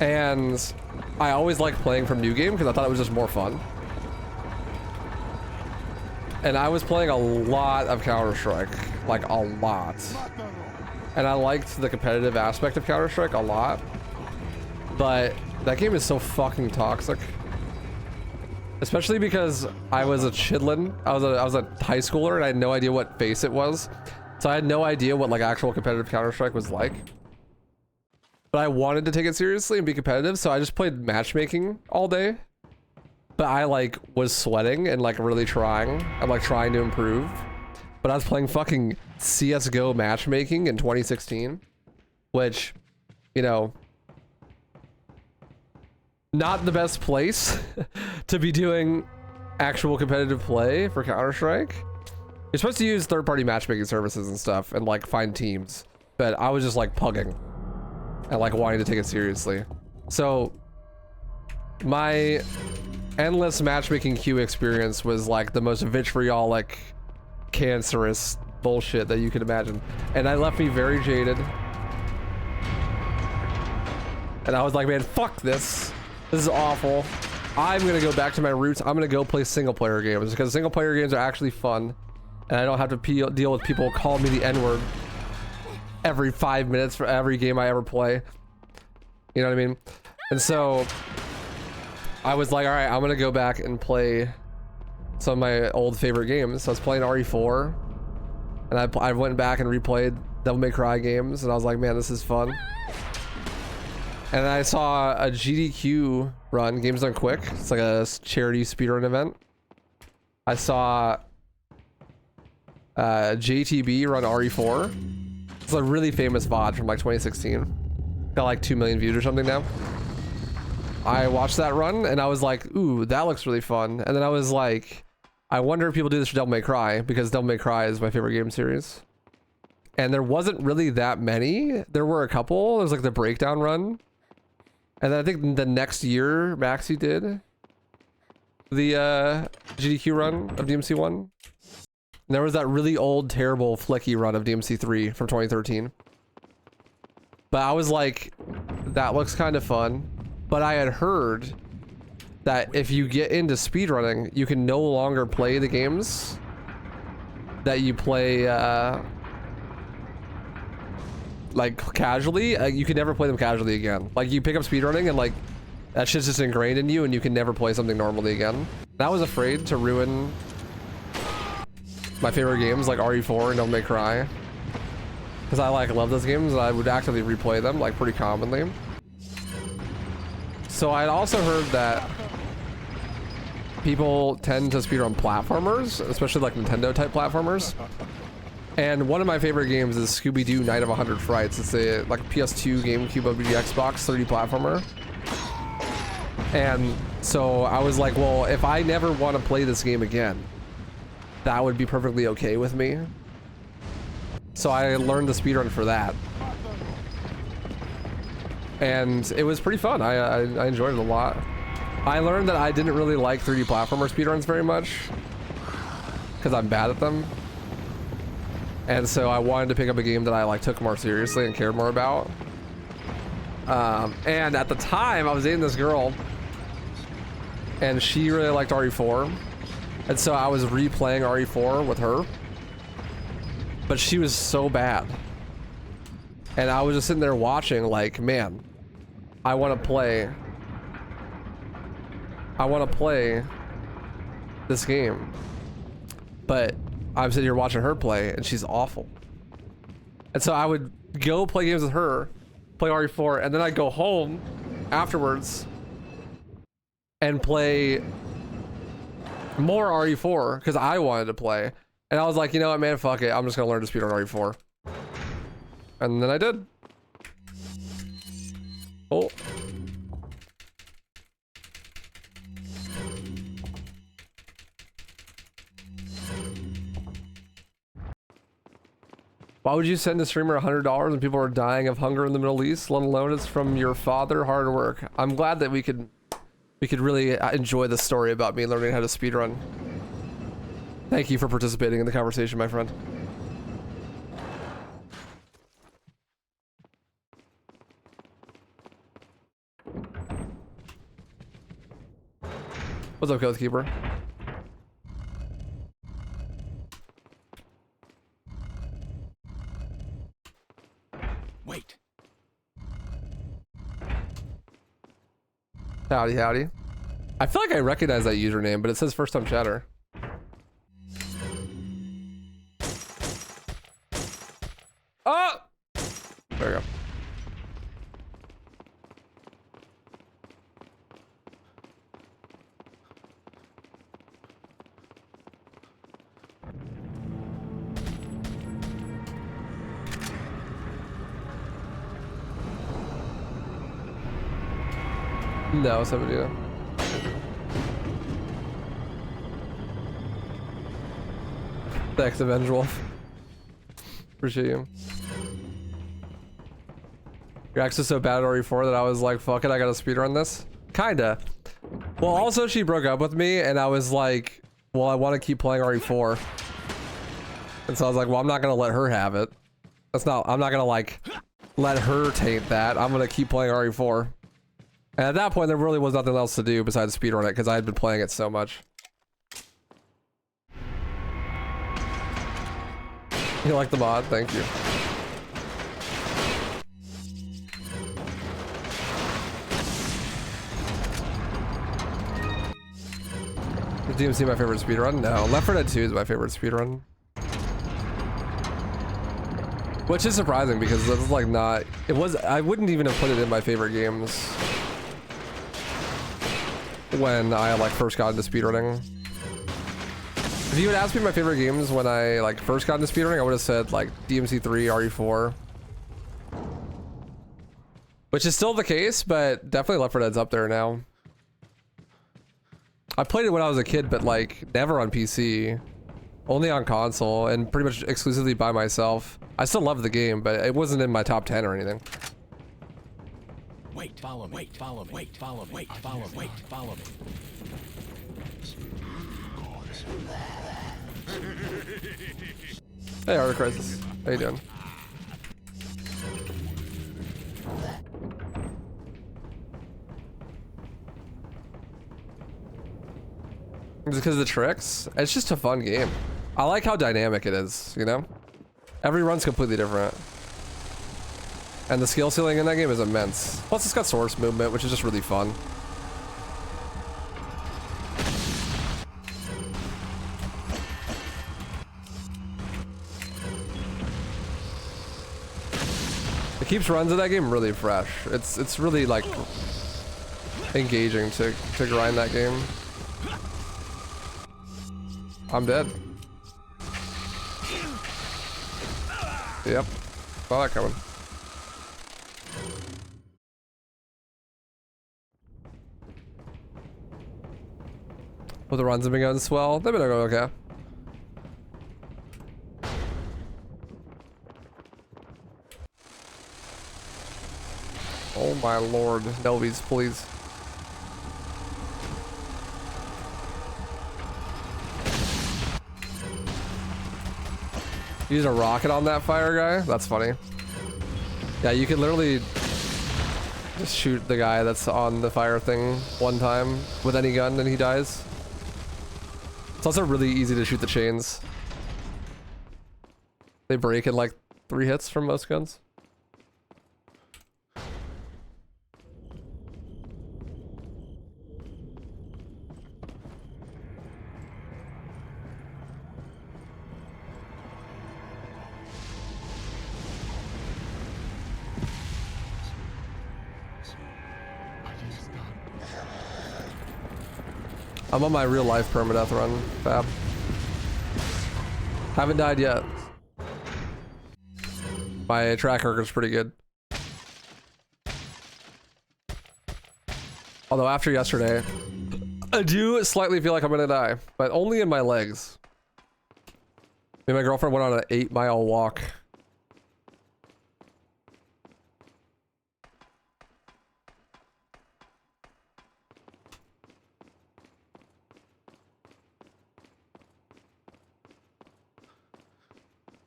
And I always liked playing from New Game because I thought it was just more fun. And I was playing a lot of Counter-Strike, like a lot. And I liked the competitive aspect of Counter-Strike a lot. But that game is so fucking toxic. Especially because I was a chidlin. I was a high schooler and I had no idea what face it was. So I had no idea what like actual competitive Counter-Strike was like. But I wanted to take it seriously and be competitive, so I just played matchmaking all day. But I like was sweating and like really trying. I'm like trying to improve. But I was playing fucking CSGO matchmaking in 2016, which, you know, not the best place to be doing actual competitive play for Counter-Strike. You're supposed to use third-party matchmaking services and stuff and like find teams, but I was just like pugging and like wanting to take it seriously. So my endless matchmaking queue experience was like the most vitriolic, cancerous bullshit that you could imagine. And I left me very jaded. And I was like, man, fuck this. This is awful. I'm gonna go back to my roots. I'm gonna go play single player games because single player games are actually fun. And I don't have to deal with people calling me the N-word every 5 minutes for every game I ever play. You know what I mean? And so I was like, all right, I'm gonna go back and play some of my old favorite games. So I was playing RE4, and I went back and replayed Devil May Cry games, and I was like, man, this is fun. And I saw a GDQ run, Games Done Quick. It's like a charity speedrun event. I saw JTB run RE4. It's a really famous VOD from like 2016. Got like 2 million views or something now. I watched that run and I was like, ooh, that looks really fun. And then I was like, I wonder if people do this for Devil May Cry, because Devil May Cry is my favorite game series. And there wasn't really that many. There were a couple. There's like the Breakdown run. And then I think the next year, Maxi did the GDQ run of DMC1. And there was that really old, terrible, flicky run of DMC3 from 2013. But I was like, that looks kind of fun. But I had heard that if you get into speedrunning, you can no longer play the games that you play like casually. You can never play them casually again. Like you pick up speedrunning and like that shit's just ingrained in you and you can never play something normally again. And I was afraid to ruin my favorite games like RE4 and Devil May Cry, because I like love those games and I would actively replay them like pretty commonly. So I'd also heard that people tend to speedrun platformers, especially like Nintendo type platformers. And one of my favorite games is Scooby-Doo Night of 100 Frights. It's a like PS2, GameCube, OG, Xbox 3D platformer. And so I was like, well, if I never want to play this game again, that would be perfectly okay with me. So I learned the speedrun for that. And it was pretty fun. I enjoyed it a lot. I learned that I didn't really like 3D platformer speedruns very much because I'm bad at them. And so I wanted to pick up a game that I like took more seriously and cared more about. And at the time I was dating this girl and she really liked RE4. And so I was replaying RE4 with her, but she was so bad. And I was just sitting there watching like, man, I want to play this game. But I'm sitting here watching her play and she's awful. And so I would go play games with her, play RE4, and then I'd go home afterwards and play more RE4 because I wanted to play. And I was like, you know what, man, fuck it. I'm just gonna learn to speedrun RE4. And then I did. Oh. Why would you send a streamer $100 when people are dying of hunger in the Middle East, let alone it's from your father? Hard work. I'm glad that we could really enjoy the story about me learning how to speedrun. Thank you for participating in the conversation, my friend. What's up, Keeper? Wait. Howdy, howdy. I feel like I recognize that username, but it says first time chatter. Oh! There we go. No, somebody. Thanks, Avenge Wolf. Appreciate you. You're actually so bad at RE4 that I was like, fuck it, I gotta speedrun this. Kinda. Well, also she broke up with me and I was like, well, I want to keep playing RE4. And so I was like, well, I'm not gonna let her have it. I'm not gonna like let her taint that. I'm gonna keep playing RE4. And at that point, there really was nothing else to do besides speedrun it because I had been playing it so much. You like the mod? Thank you. Is DMC my favorite speedrun? No. Left 4 Dead 2 is my favorite speedrun. Which is surprising because it's like not... It was... I wouldn't even have put it in my favorite games when I like first got into speedrunning. If you had asked me my favorite games when I like first got into speedrunning, I would have said like DMC3, RE4. Which is still the case, but definitely Left 4 Dead's up there now. I played it when I was a kid, but like never on PC. Only on console and pretty much exclusively by myself. I still love the game, but it wasn't in my top 10 or anything. Wait, follow me, wait, follow me, wait, follow me, wait, follow me, wait, follow me. Hey, Art of Crisis. How you doing? Just because of the tricks? It's just a fun game. I like how dynamic it is, you know? Every run's completely different. And the skill ceiling in that game is immense. Plus it's got source movement, which is just really fun. It keeps runs in that game really fresh. It's really like engaging to grind that game. I'm dead. Yep. Saw that coming. Well, the runs have been going swell. They've been going okay. Oh my lord. Nelvies, please. Use a rocket on that fire guy? That's funny. Yeah, you can literally just shoot the guy that's on the fire thing one time with any gun and he dies. It's also really easy to shoot the chains. They break in like 3 hits from most guns. I'm on my real life permadeath run, Fab. Haven't died yet. My track record's pretty good. Although after yesterday, I do slightly feel like I'm gonna die, but only in my legs. Me and my girlfriend went on an 8-mile walk.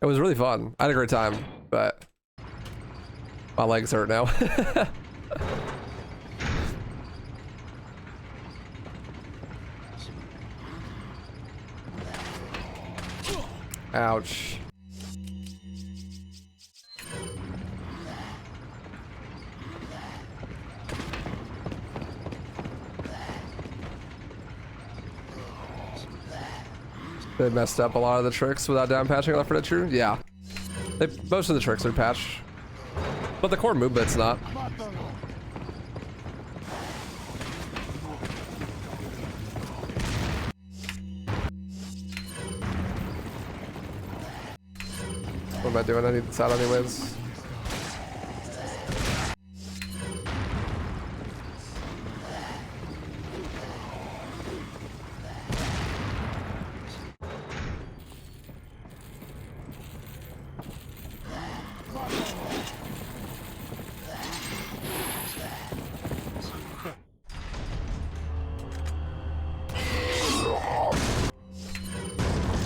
It was really fun. I had a great time, but my legs hurt now. Ouch. They messed up a lot of the tricks without down patching Left 4 Dead True? Yeah. Most of the tricks are patched. But the core movement's not. What am I doing? I need this out anyways.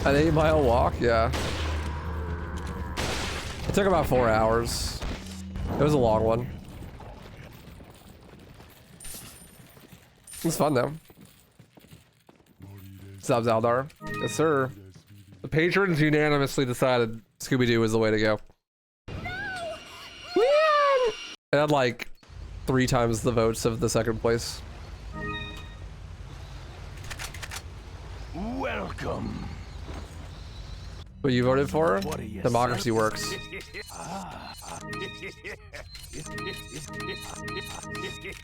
An 8-mile walk, yeah. It took about 4 hours. It was a long one. It was fun though. Subs Aldar. Yes, sir. The patrons unanimously decided Scooby-Doo was the way to go. It had like 3 times the votes of the second place. Welcome. What you voted for? Democracy works.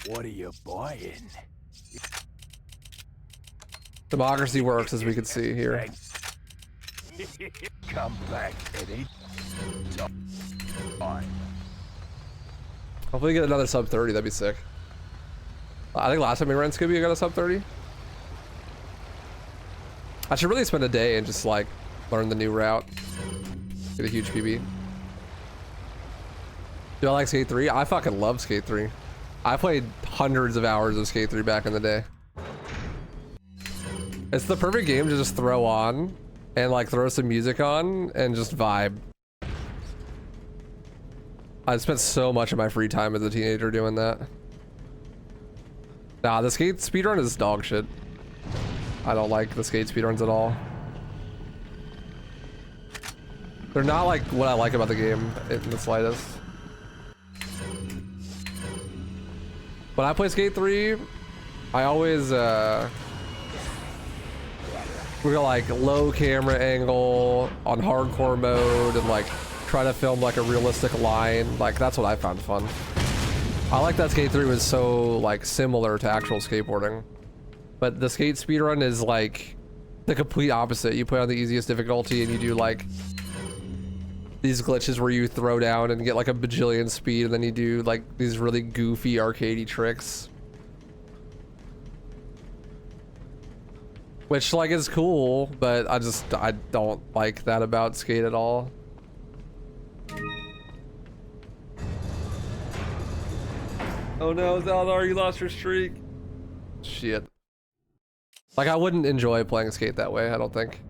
What are you buying? Democracy works, as we can see here. Come back any time. Hopefully get another sub 30, that'd be sick. I think last time we ran Scooby, I got a sub 30. I should really spend a day and just like learn the new route. Get a huge PB. Do I like Skate 3? I fucking love Skate 3. I played hundreds of hours of Skate 3 back in the day. It's the perfect game to just throw on and like throw some music on and just vibe. I spent so much of my free time as a teenager doing that. Nah, the skate speedrun is dog shit. I don't like the skate speedruns at all. They're not like what I like about the game in the slightest. When I play Skate 3, I always we go like low camera angle on hardcore mode and like try to film like a realistic line. Like that's what I found fun. I like that Skate 3 was so like similar to actual skateboarding. But the skate speedrun is like the complete opposite. You play on the easiest difficulty and you do like these glitches where you throw down and get like a bajillion speed, and then you do like these really goofy arcadey tricks. Which like is cool, but I don't like that about skate at all. Oh no, Zaldar, you lost your streak. Shit. Like I wouldn't enjoy playing skate that way, I don't think.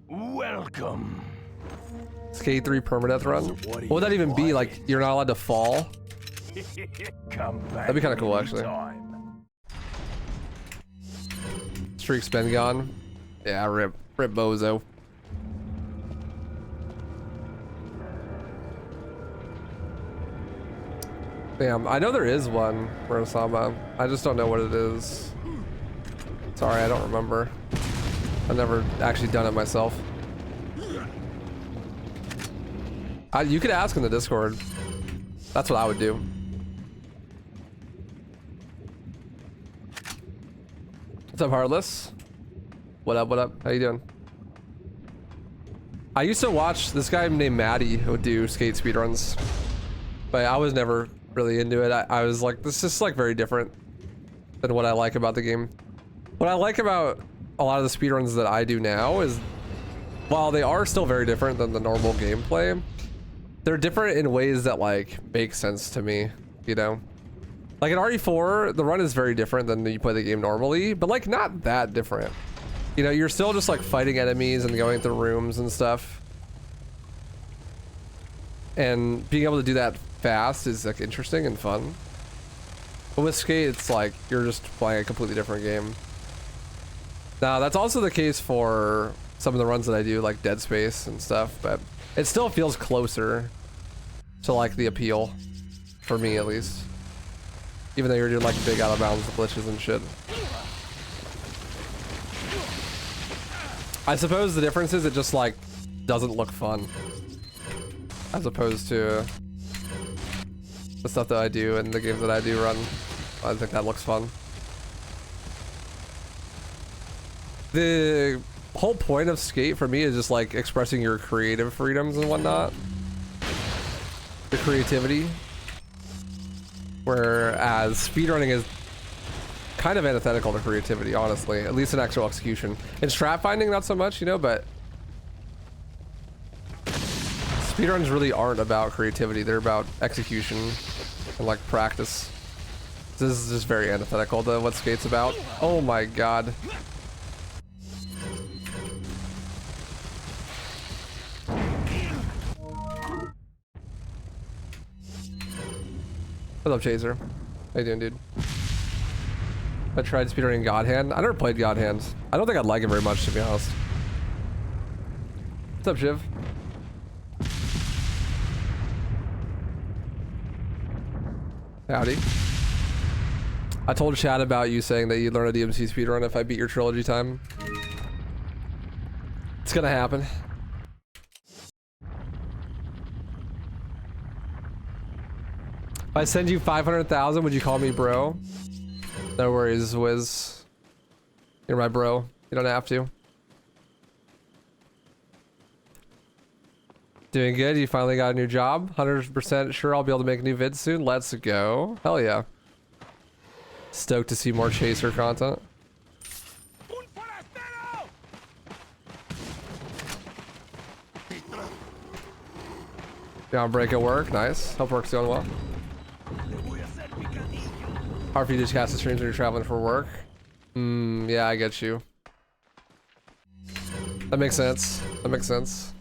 Welcome. Skate 3 permadeath run? What would that even be? Like you're not allowed to fall? Come back. That'd be kind of cool actually. Time. Streak's been gone. Yeah, rip bozo. Damn, I know there is one for Osama. I just don't know what it is. Sorry, I don't remember. I've never actually done it myself. You could ask in the Discord. That's what I would do. What's up, Heartless? What up, what up? How you doing? I used to watch this guy named Maddie who would do skate speedruns, but I was never really into it. I was like, this is like very different than what I like about the game. What I like about a lot of the speedruns that I do now is, while they are still very different than the normal gameplay, they're different in ways that like make sense to me, you know? Like in RE4, the run is very different than you play the game normally, but like not that different. You know, you're still just like fighting enemies and going through rooms and stuff. And being able to do that fast is like interesting and fun. But with skate, it's like you're just playing a completely different game. Now, that's also the case for some of the runs that I do, like Dead Space and stuff, but it still feels closer to like the appeal, for me at least. Even though you're doing like big out of bounds glitches and shit. I suppose the difference is it just like doesn't look fun, as opposed to the stuff that I do and the games that I do run. I think that looks fun. The whole point of skate for me is just like expressing your creative freedoms and whatnot. The creativity. Whereas speedrunning is kind of antithetical to creativity, honestly, at least in actual execution. In strat finding, not so much, you know, but speedruns really aren't about creativity. They're about execution and like practice. This is just very antithetical to what Skate's about. Oh my god. What's up, Chaser? How you doing, dude? I tried speedrunning God Hand. I never played God Hand. I don't think I'd like it very much, to be honest. What's up, Shiv? Howdy. I told Chad about you saying that you'd learn a DMC speedrun if I beat your trilogy time. It's gonna happen. If I send you 500,000, would you call me bro? No worries, Wiz. You're my bro. You don't have to. Doing good. You finally got a new job. 100% sure I'll be able to make new vids soon. Let's go. Hell yeah. Stoked to see more Chaser content. Down break at work. Nice. Hope work's going well. Hard for you to cast the streams when you're traveling for work. Yeah, I get you. That makes sense. That makes sense.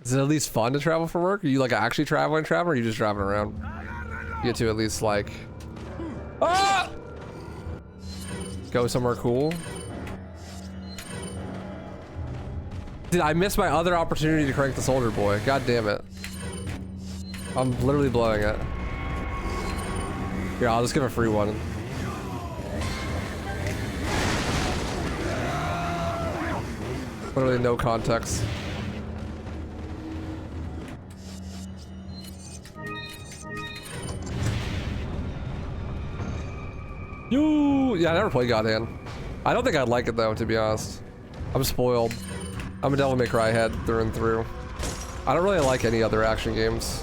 Is it at least fun to travel for work? Are you like actually traveling, or are you just driving around? You get to at least like go somewhere cool. Dude, I missed my other opportunity to crank the soldier boy. God damn it. I'm literally blowing it. Here, I'll just give a free one. Literally no context. Yeah, I never played God Hand. I don't think I'd like it though, to be honest. I'm spoiled. I'm a Devil May Cry head through and through. I don't really like any other action games.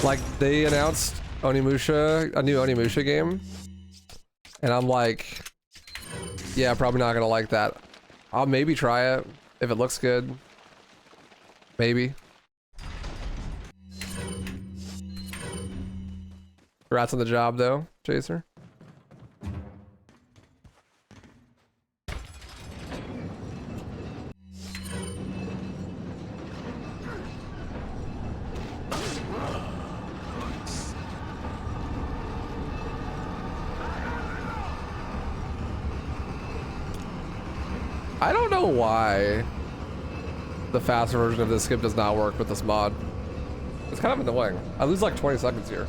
Like, they announced Onimusha, a new Onimusha game. And I'm like, yeah, probably not gonna like that. I'll maybe try it if it looks good. Maybe. Congrats on the job though, Chaser. I don't know why the faster version of this skip does not work with this mod. It's kind of annoying. I lose like 20 seconds here.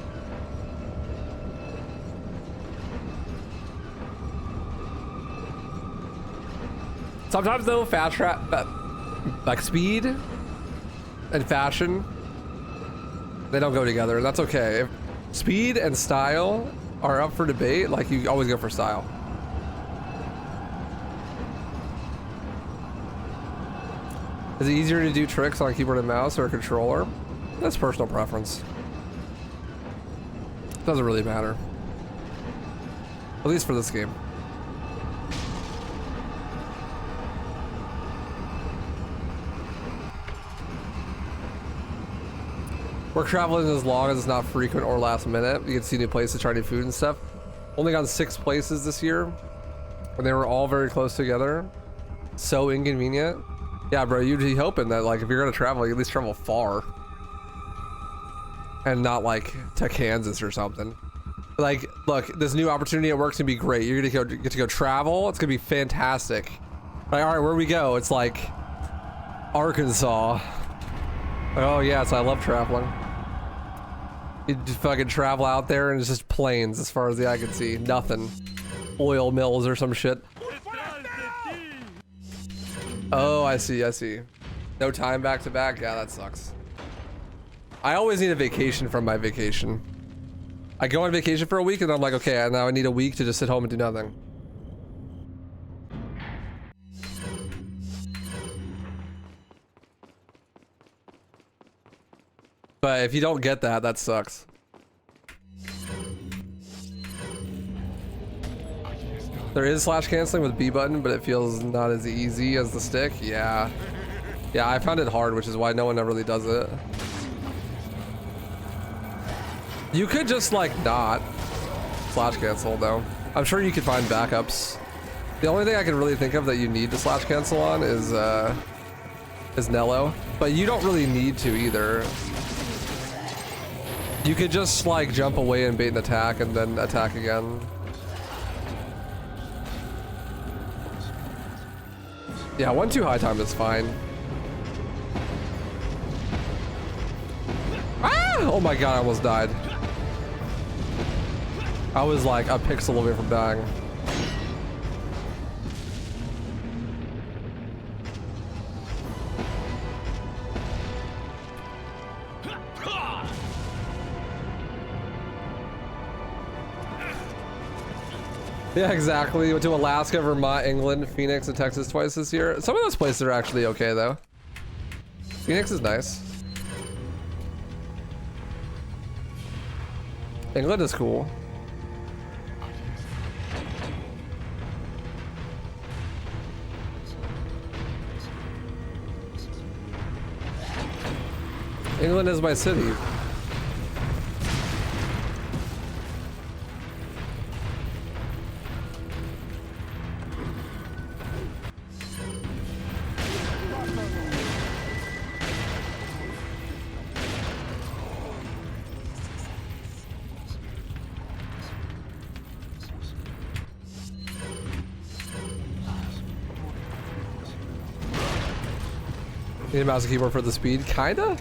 Sometimes though, fast trap, like speed and fashion, they don't go together, and that's okay. If speed and style are up for debate, like you always go for style. Is it easier to do tricks on a keyboard and mouse or a controller? That's personal preference. Doesn't really matter. At least for this game. Work travel isn't as long as it's not frequent or last minute. You can see new places, try new food and stuff. Only gone 6 places this year, and they were all very close together. So inconvenient. Yeah, bro, you'd be hoping that like if you're gonna travel, you at least travel far, and not like to Kansas or something. Like, look, this new opportunity at work's gonna be great. You're gonna get to go travel. It's gonna be fantastic. Like, all right, where we go? It's like Arkansas. Oh yeah, so I love traveling. You just fucking travel out there and it's just plains as far as the eye can see. Nothing. Oil mills or some shit. Oh, I see, I see. No time back to back? Yeah, that sucks. I always need a vacation from my vacation. I go on vacation for a week and I'm like, okay, now I need a week to just sit home and do nothing. But if you don't get that, that sucks. There is slash canceling with B button, but it feels not as easy as the stick. Yeah. Yeah, I found it hard, which is why no one ever really does it. You could just like not slash cancel though. I'm sure you could find backups. The only thing I can really think of that you need to slash cancel on is Nello, but you don't really need to either. You could just like jump away and bait an attack and then attack again. Yeah, 1-2 high time is fine. Ah! Oh my god, I almost died. I was like a pixel away from dying. Yeah, exactly. Went to Alaska, Vermont, England, Phoenix, and Texas twice this year. Some of those places are actually okay, though. Phoenix is nice. England is cool. England is my city. Need a mouse and keyboard for the speed? Kinda?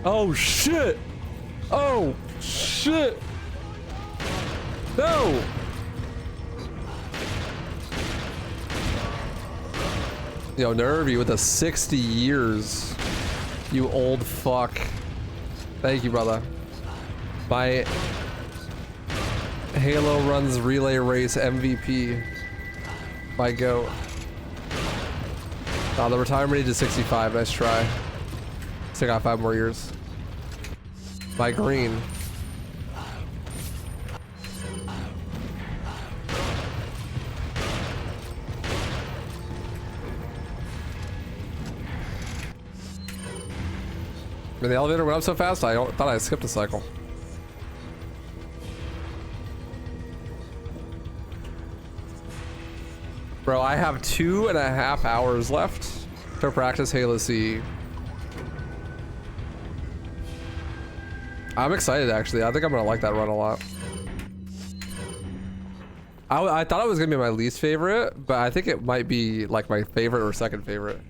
Oh shit! Oh shit! No! Yo, Nervy with the 60 years. You old fuck. Thank you, brother. My Halo Runs Relay Race MVP. My goat. Oh, the retirement age is 65. Nice try. Still got 5 more years. By green. And the elevator went up so fast, I thought I skipped a cycle. Bro, I have 2.5 hours left to practice Halo C. I'm excited, actually. I think I'm gonna like that run a lot. I thought it was gonna be my least favorite, but I think it might be like my favorite or second favorite.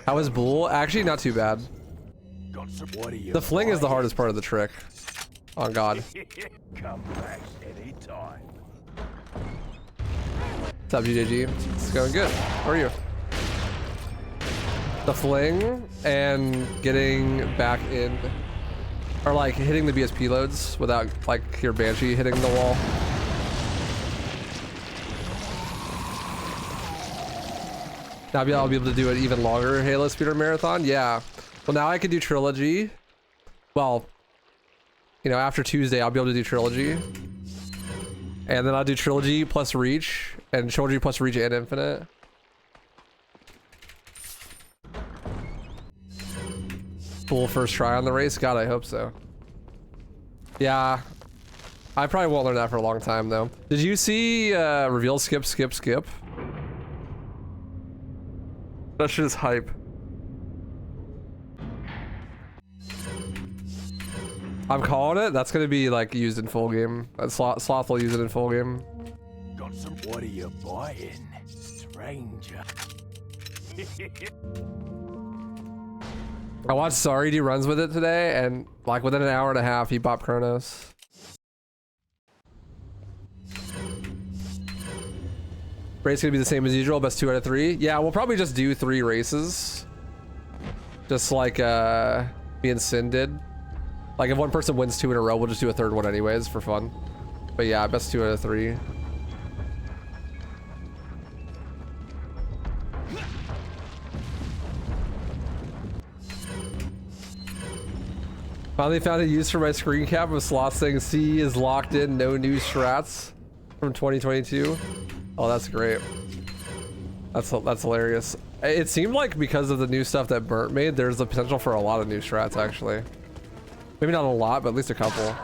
How was Bull? Actually, not too bad. The fling is the hardest part of the trick. Oh God. Come back anytime. What's up, GJG? It's going good. How are you? The fling and getting back in, or like hitting the BSP loads without like your Banshee hitting the wall. Now I'll be able to do an even longer Halo Speedrun Marathon. Yeah. Well, now I can do Trilogy. Well, you know, after Tuesday, I'll be able to do Trilogy. And then I'll do Trilogy plus Reach, and Trilogy plus Reach and Infinite. Full first try on the race? God, I hope so. Yeah. I probably won't learn that for a long time, though. Did you see reveal skip, skip, skip? That shit is hype. I'm calling it. That's gonna be like used in full game. Sloth will use it in full game. Got some. What are you buying, stranger? I watched Sorry do runs with it today, and like within an hour and a half, he bopped Chronos. Race gonna be the same as usual, best 2 out of 3. Yeah, we'll probably just do 3 races. Just like me and Sin did. Like if one person wins 2 in a row, we'll just do a 3rd one anyways for fun. But yeah, best 2 out of 3. Finally found a use for my screen cap of Sloth saying C is locked in, no new strats from 2022. Oh, that's great. That's hilarious. It seemed like because of the new stuff that Burnt made, there's the potential for a lot of new strats, actually. Maybe not a lot, but at least a couple.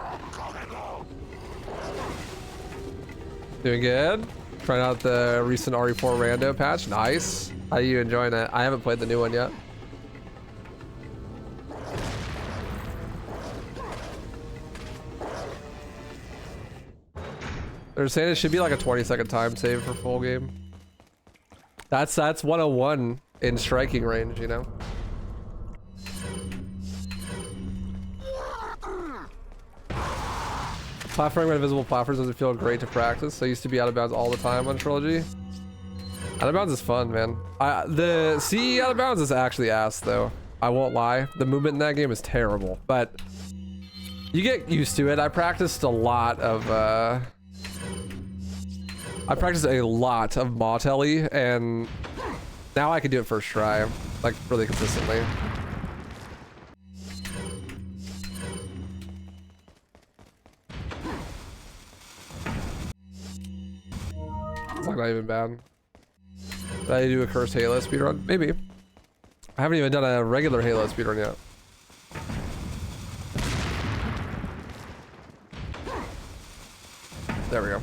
Doing good. Trying out the recent RE4 rando patch. Nice. How are you enjoying it? I haven't played the new one yet. They're saying it should be like a 20-second time save for full game. That's 101 in striking range, you know? Platforming with invisible platforms doesn't feel great to practice. I used to be out of bounds all the time on Trilogy. Out of bounds is fun, man. The CE out of bounds is actually ass, though. I won't lie. The movement in that game is terrible, but you get used to it. I practiced a lot of Mautelli, and now I can do it first try, like really consistently. It's like not even bad. Did I do a cursed Halo speedrun? Maybe. I haven't even done a regular Halo speedrun yet. There we go.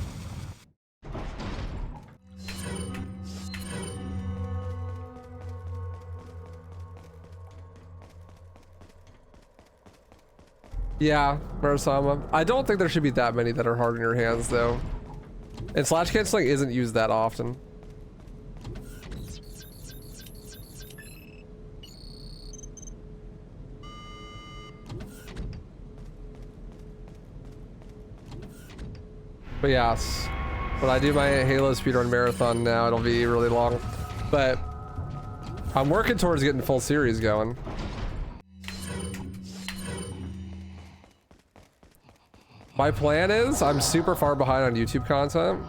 Yeah, Marasama. I don't think there should be that many that are hard in your hands, though. And slash canceling isn't used that often. But yes, when I do my Halo speedrun marathon now, it'll be really long. But I'm working towards getting full series going. My plan is I'm super far behind on YouTube content.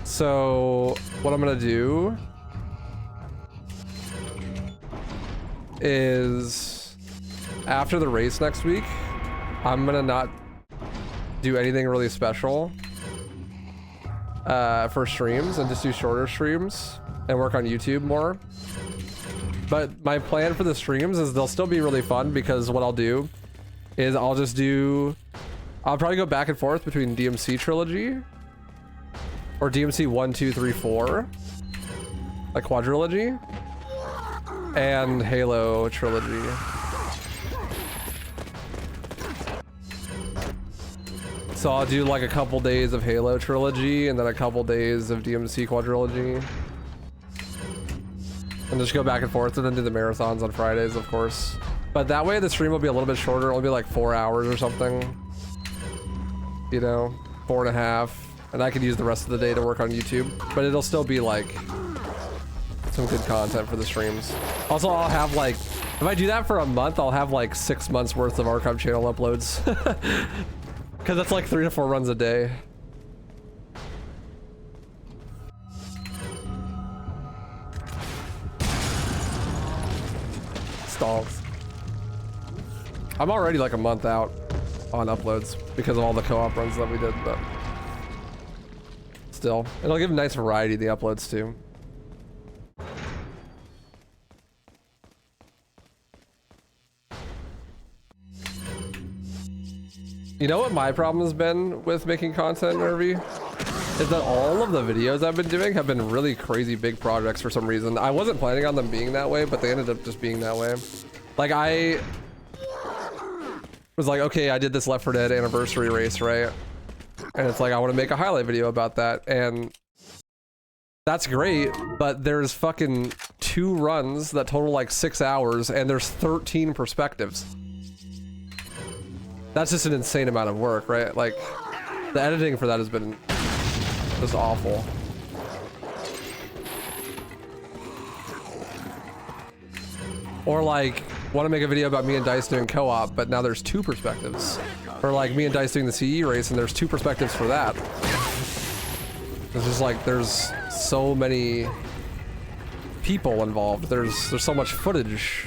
So what I'm gonna do is after the race next week, I'm gonna not do anything really special for streams and just do shorter streams and work on YouTube more. But my plan for the streams is they'll still be really fun, because what I'll do is I'll probably go back and forth between DMC Trilogy or DMC 1, 2, 3, 4, like quadrilogy, and Halo Trilogy. So I'll do like a couple days of Halo Trilogy and then a couple days of DMC quadrilogy. And just go back and forth, and then do the marathons on Fridays, of course. But that way the stream will be a little bit shorter. It'll be like 4 hours or something. You know, 4.5, and I could use the rest of the day to work on YouTube, but it'll still be like some good content for the streams. Also, I'll have like, if I do that for a month, I'll have like 6 months worth of archive channel uploads, because that's like 3 to 4 runs a day. Stalls. I'm already like a month out on uploads because of all the co-op runs that we did, but still, it'll give a nice variety to the uploads too. You know what my problem has been with making content, Nervy? Is that all of the videos I've been doing have been really crazy big projects for some reason. I wasn't planning on them being that way, but they ended up just being that way. Like, I was like, okay, I did this Left 4 Dead anniversary race, right? And it's like, I want to make a highlight video about that. And that's great, but there's fucking 2 runs that total like 6 hours, and there's 13 perspectives. That's just an insane amount of work, right? Like, the editing for that has been just awful. Or like, want to make a video about me and Dice doing co-op, but now there's 2 perspectives. Or like me and Dice doing the CE race, and there's 2 perspectives for that. It's just like, there's so many people involved. There's so much footage.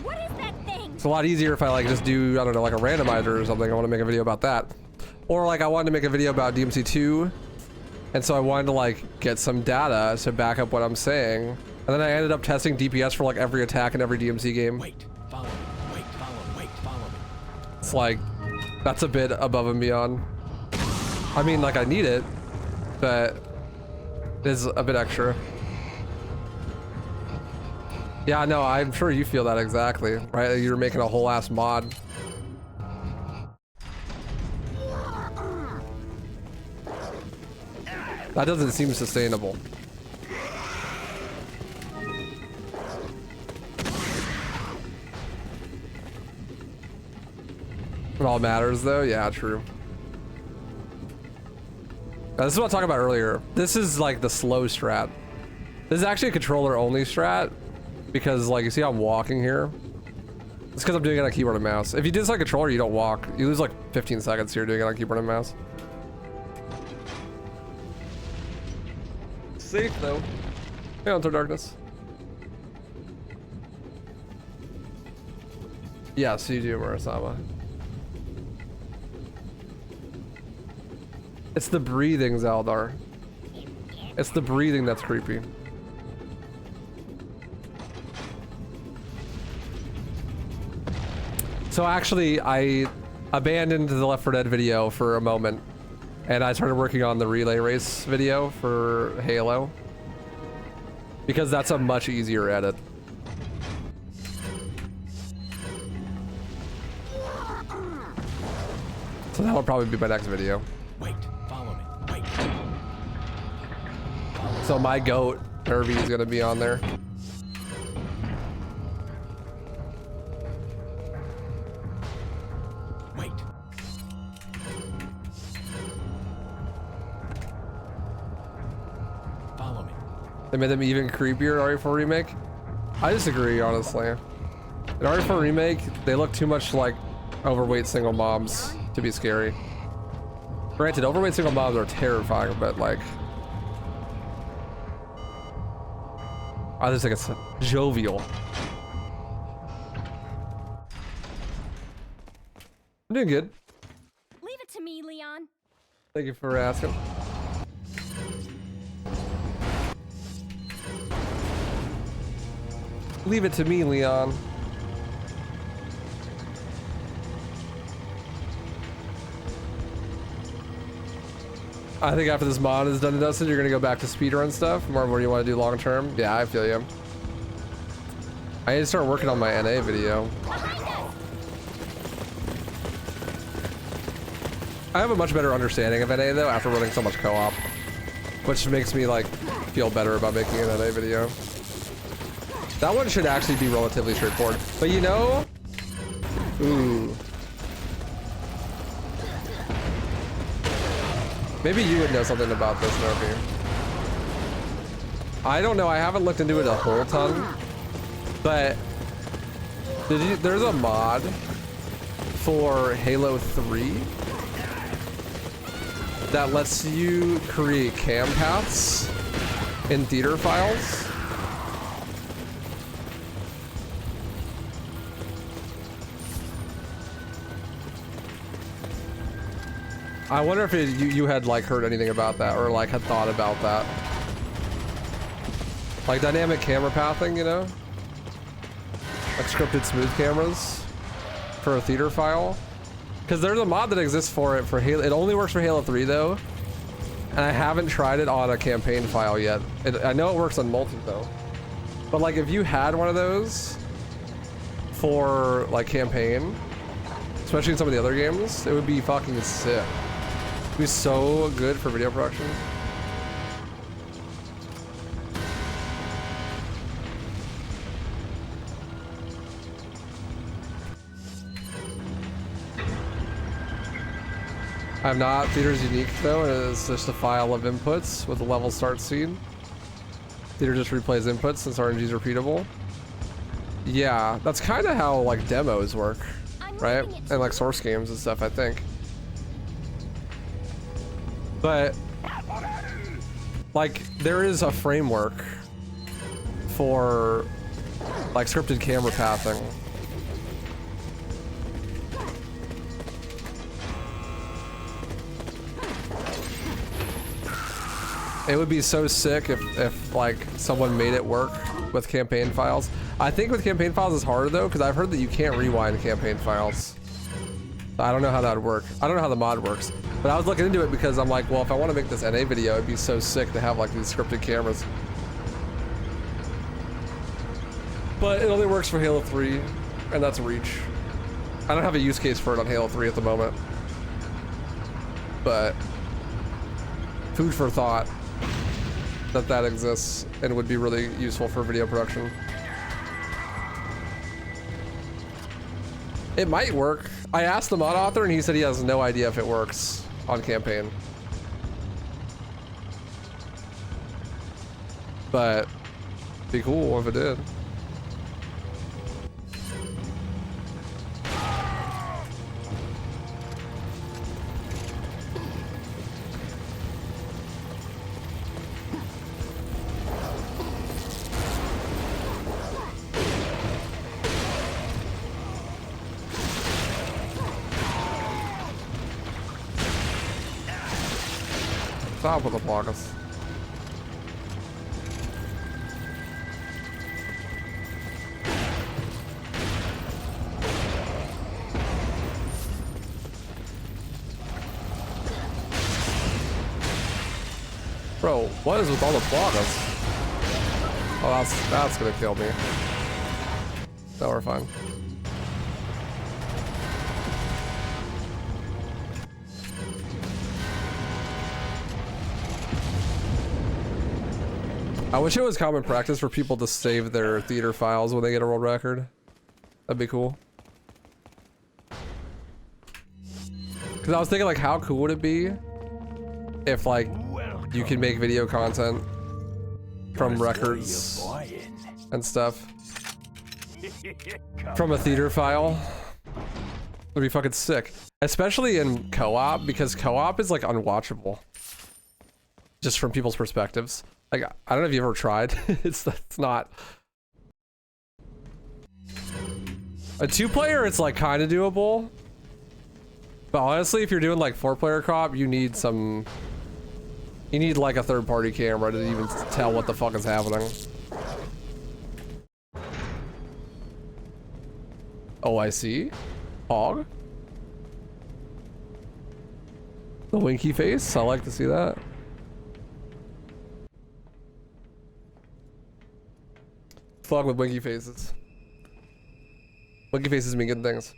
What is that thing? It's a lot easier if I like just do, I don't know, like a randomizer or something. I want to make a video about that. Or like I wanted to make a video about DMC2 And so I wanted to like get some data to back up what I'm saying. And then I ended up testing DPS for like every attack in every DMC game. Wait, follow me. Wait, follow me. Wait, follow me. It's like, that's a bit above and beyond. I mean, like I need it, but it is a bit extra. Yeah, no, I'm sure you feel that exactly, right? You're making a whole ass mod. That doesn't seem sustainable. It all matters though, yeah, true. This is what I was talking about earlier. This is like the slow strat. This is actually a controller only strat because like you see how I'm walking here? It's because I'm doing it on keyboard and mouse. If you did this on controller, you don't walk. You lose like 15 seconds here doing it on keyboard and mouse. Safe though. Yeah, Enter Darkness. Yes, you do, Murasama. It's the breathing, Zaldar. It's the breathing that's creepy. So actually, I abandoned the Left 4 Dead video for a moment, and I started working on the relay race video for Halo, because that's a much easier edit. So that will probably be my next video. Wait, follow me. Wait. So my goat, Nervy, is gonna be on there. Wait. Follow me. They made them even creepier, RE4 Remake? I disagree, honestly. In RE4 Remake, they look too much like overweight single moms to be scary. Granted, overweight single moms are terrifying, but like... I just think it's jovial. I'm doing good. Leave it to me, Leon. Thank you for asking. Leave it to me, Leon. I think after this mod is done and dusted, you're gonna go back to speedrun stuff. More of what you want to do long term. Yeah, I feel you. I need to start working on my NA video. I have a much better understanding of NA though after running so much co-op, which makes me like feel better about making an NA video. That one should actually be relatively straightforward, but you know, ooh. Maybe you would know something about this, Nervy. I don't know, I haven't looked into it a whole ton, but there's a mod for Halo 3 that lets you create cam paths in theater files. I wonder if you had like heard anything about that or like had thought about that. Like dynamic camera pathing, you know? Like scripted smooth cameras for a theater file. Because there's a mod that exists for it for Halo. It only works for Halo 3 though. And I haven't tried it on a campaign file yet. I know it works on multi though. But like if you had one of those for like campaign, especially in some of the other games, it would be fucking sick. It'd be so good for video production. I'm not. Theater's unique though, and it's just a file of inputs with a level start seed. Theater just replays inputs since RNG is repeatable. Yeah, that's kind of how like demos work, right? And like source games and stuff, I think. But like there is a framework for like scripted camera pathing. It would be so sick if like someone made it work with campaign files. I think with campaign files it's harder though, because I've heard that you can't rewind campaign files. I don't know how that would work. I don't know how the mod works. But I was looking into it because I'm like, well, if I want to make this NA video, it'd be so sick to have like these scripted cameras. But it only works for Halo 3, and that's Reach. I don't have a use case for it on Halo 3 at the moment. But food for thought that that exists and would be really useful for video production. It might work. I asked the mod author and he said he has no idea if it works on campaign. But it'd be cool if it did. Stop with the blockers. Bro, what is with all the blockers? Oh, that's gonna kill me. No, we're fine. I wish it was common practice for people to save their theater files when they get a world record. That'd be cool. Cause I was thinking like, how cool would it be if like you can make video content from records and stuff from a theater file? It'd be fucking sick. Especially in co-op, because co-op is like unwatchable. Just from people's perspectives. Like, I don't know if you've ever tried. it's not. A 2-player, it's like kind of doable. But honestly, if you're doing like 4-player co-op, you need like a third-party camera to even tell what the fuck is happening. Oh, I see. Hog. The winky face. I like to see that. Fuck with winky faces. Winky faces mean good things.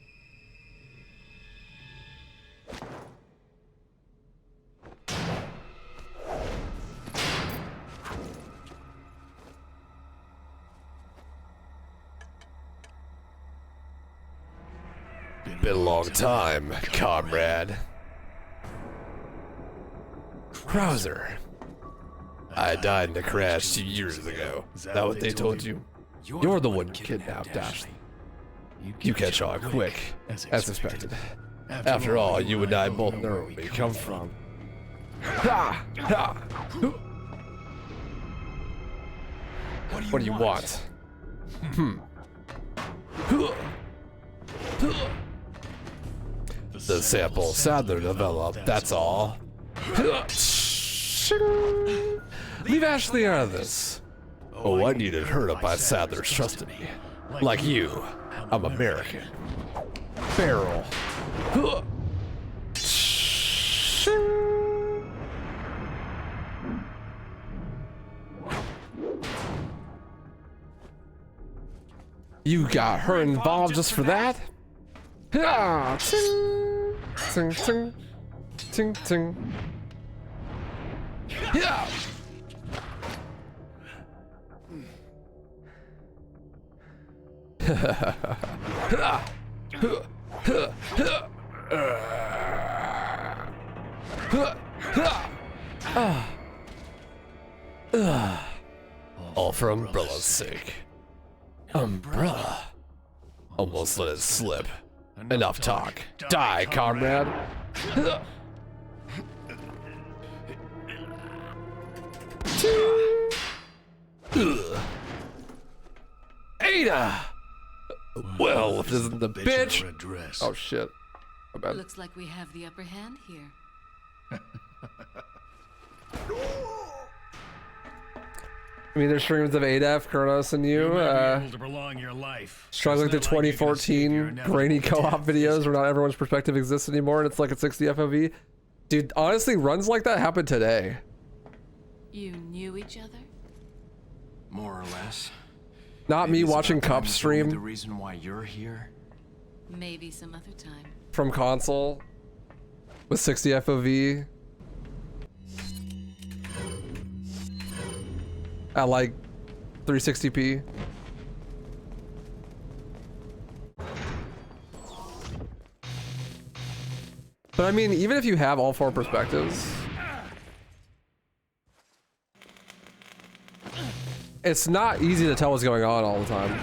Been a long time, comrade. Krauser. I died in a crash 2 years ago. Is that what they told you? You're the one who kidnapped Ashley. You catch on quick, as expected. After all, you and I both know where we come from. Ha! Ha! What do you want? The sample Sadler developed, that's all. Leave Ashley out of this. Oh, I needed her up by Sadler's trust in me. Like you, I'm American. Feral. You got her involved just for that? Ah, ting, ting, ting, ting, ting. Yeah. All for Umbrella's sake. Umbrella. Almost let it slip. Enough talk. Die, comrade. Ada! Well, if this isn't the bitch. Oh shit. My bad. Looks like we have the upper hand here. I mean, there's streams of ADF, Kronos, and you. Struggling through 2014 grainy co-op videos where not everyone's perspective exists anymore, and it's like a 60 FOV. Dude, honestly, runs like that happened today. You knew each other? More or less. Not me watching Cup The stream reason why you're here. Maybe some other time. from console with 60 FOV at like 360p. But I mean, even if you have all four perspectives, it's not easy to tell what's going on all the time.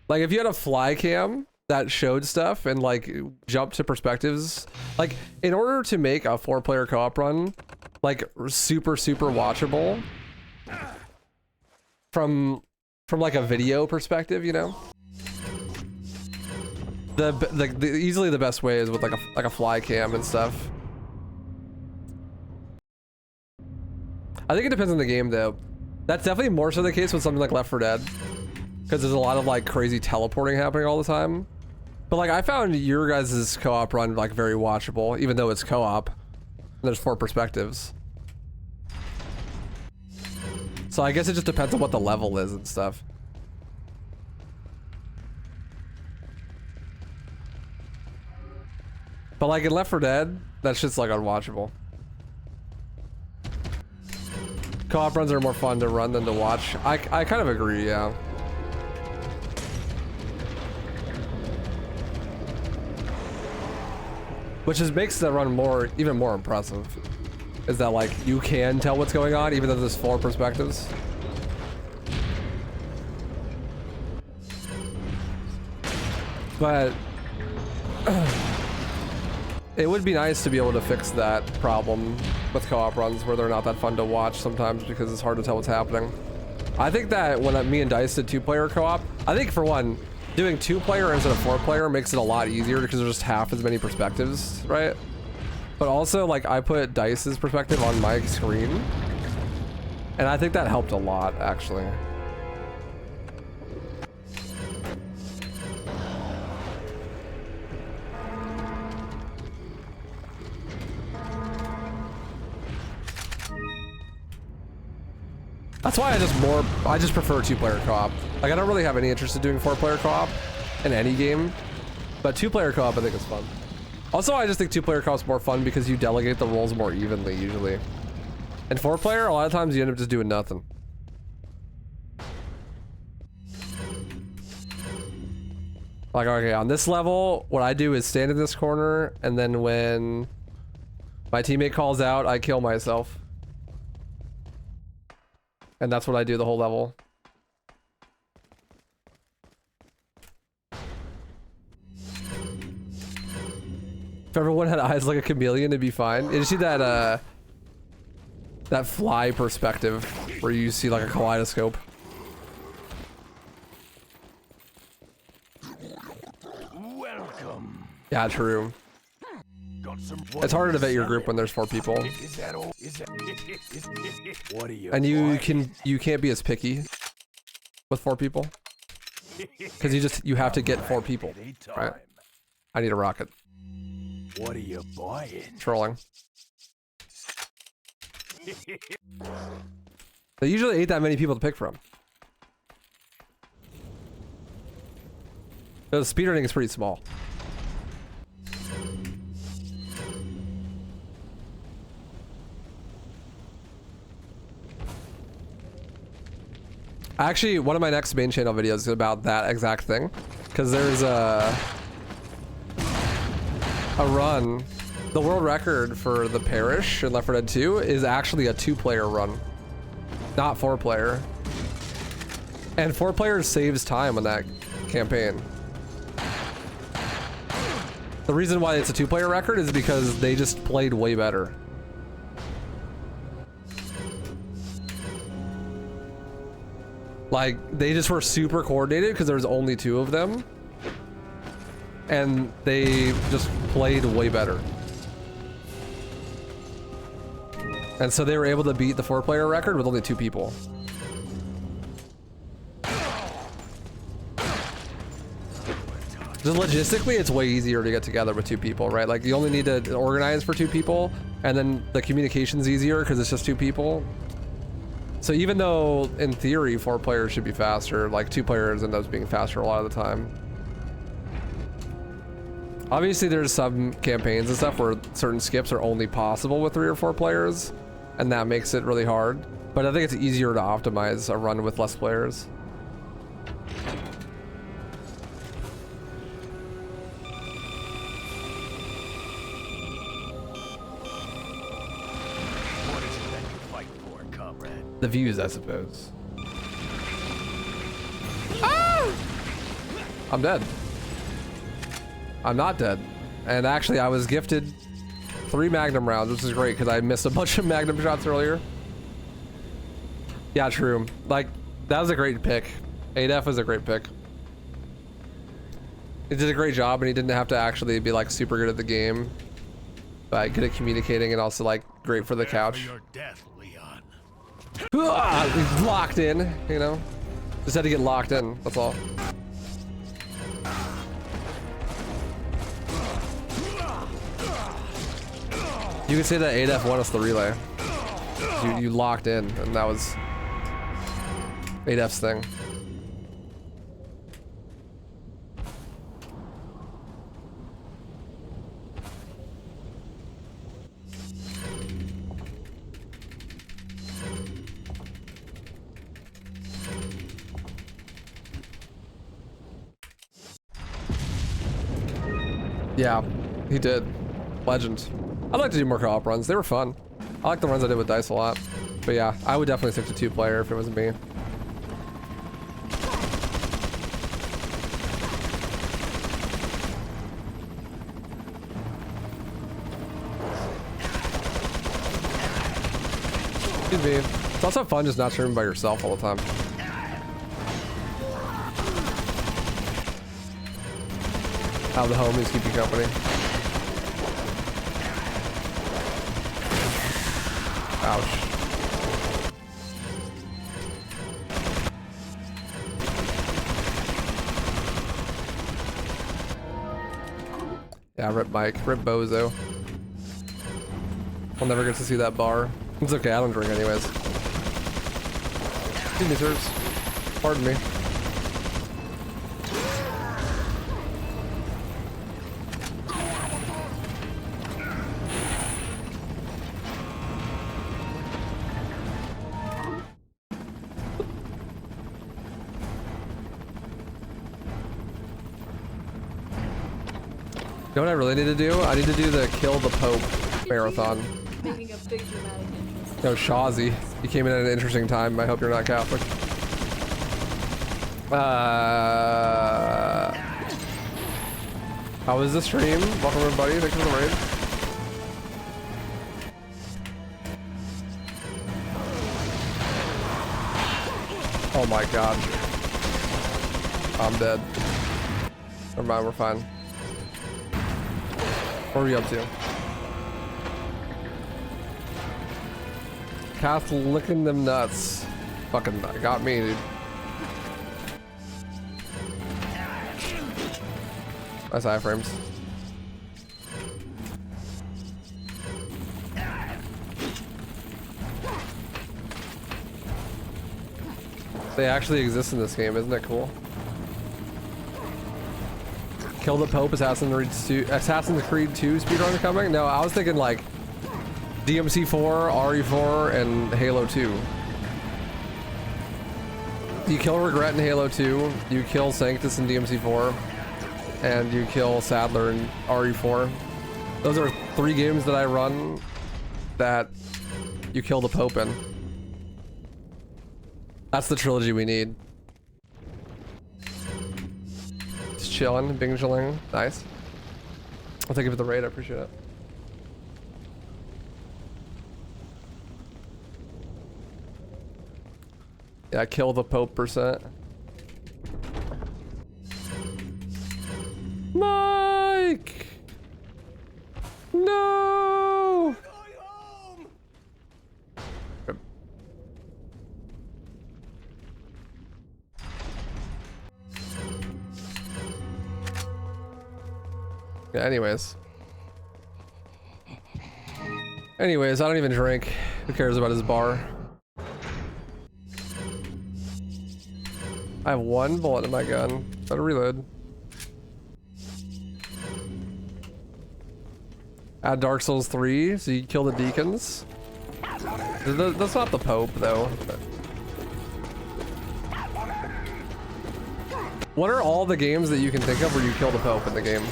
Like if you had a fly cam that showed stuff and like jump to perspectives, like in order to make a 4-player co-op run like super watchable from like a video perspective, you know, the easily the best way is with like a fly cam and stuff. I think it depends on the game though. That's definitely more so the case with something like Left 4 Dead, because there's a lot of like crazy teleporting happening all the time. But like I found your guys' co-op run like very watchable, even though it's co-op and there's 4 perspectives. So I guess it just depends on what the level is and stuff. But like in Left 4 Dead, that shit's like unwatchable. Co-op runs are more fun to run than to watch. I kind of agree, yeah. Which just makes that run even more impressive. Is that like you can tell what's going on even though there's 4 perspectives. But it would be nice to be able to fix that problem with co-op runs where they're not that fun to watch sometimes because it's hard to tell what's happening. I think that when me and Dice did 2-player co-op, I think for one, doing 2-player instead of 4-player makes it a lot easier because there's just half as many perspectives, right? But also, like, I put Dice's perspective on my screen, and I think that helped a lot, actually. That's why I just prefer 2-player co-op. Like I don't really have any interest in doing 4-player co-op in any game, but 2-player co-op I think is fun. Also, I just think 2-player co-op is more fun because you delegate the roles more evenly usually. And 4-player, a lot of times you end up just doing nothing. Like, okay, on this level, what I do is stand in this corner, and then when my teammate calls out, I kill myself. And that's what I do the whole level. If everyone had eyes like a chameleon, it'd be fine. Did you see that that fly perspective where you see like a kaleidoscope? Welcome. Yeah, true. It's harder to vet your group when there's 4 people. And you can't be as picky with 4 people. Because you have to get 4 people, right? I need a rocket. What are you buying? Trolling. There usually ain't that many people to pick from. The speedrunning is pretty small. Actually, one of my next main channel videos is about that exact thing, because there's a run. The world record for the Parish in Left 4 Dead 2 is actually a 2-player run, not 4-player. And 4-player saves time on that campaign. The reason why it's a 2-player record is because they just played way better. Like, they just were super coordinated because there's only 2 of them. And they just played way better. And so they were able to beat the 4-player record with only 2 people. Just logistically, it's way easier to get together with 2 people, right? Like, you only need to organize for 2 people, and then the communication's easier because it's just 2 people. So even though, in theory, 4 players should be faster, like 2 players end up being faster a lot of the time. Obviously, there's some campaigns and stuff where certain skips are only possible with 3 or 4 players, and that makes it really hard. But I think it's easier to optimize a run with less players. What is it that you fight for, comrade? The views, I suppose. I'm dead. I'm not dead. And actually, I was gifted 3 Magnum rounds, which is great because I missed a bunch of Magnum shots earlier. Yeah, true. Like, that was a great pick. ADF was a great pick. He did a great job, and he didn't have to actually be like super good at the game, but good at communicating, and also like great for the couch. For your death, Leon. He's locked in, you know? Just had to get locked in, that's all. You could say that ADF won us the relay. You locked in, and that was ADF's thing. Yeah, he did. Legend. I'd like to do more co-op runs. They were fun. I like the runs I did with Dice a lot. But yeah, I would definitely stick to 2 player if it was me. Excuse me. It's also fun just not streaming by yourself all the time. How the homies keep you company. Ouch. Yeah, rip Mike, rip Bozo. I'll never get to see that bar. It's okay, I don't drink anyways. Excuse me, sirs. Pardon me. You know what I really need to do? I need to do the Kill the Pope marathon. Making a big dramatic entrance. No, Shawzy. You came in at an interesting time. I hope you're not Catholic. How was the stream? Welcome everybody. Thanks for the raid. Oh my god. I'm dead. Never mind, we're fine. What are you up to? Cath licking them nuts. Fucking got me, dude. Nice iframes. They actually exist in this game, isn't that cool? Kill the Pope, Assassin's Creed 2 speedrun coming? No, I was thinking like DMC4, RE4, and Halo 2. You kill Regret in Halo 2, you kill Sanctus in DMC4, and you kill Sadler in RE4. Those are 3 games that I run that you kill the Pope in. That's the trilogy we need. Just chilling, bing-chilling. Nice. I'll take it for the raid, I appreciate it. Yeah, kill the Pope %. Mike! No! Yeah, anyways. Anyways, I don't even drink. Who cares about his bar? I have 1 bullet in my gun. Better reload. Add Dark Souls 3, so you kill the deacons. That's not the Pope, though. What are all the games that you can think of where you kill the Pope in the game?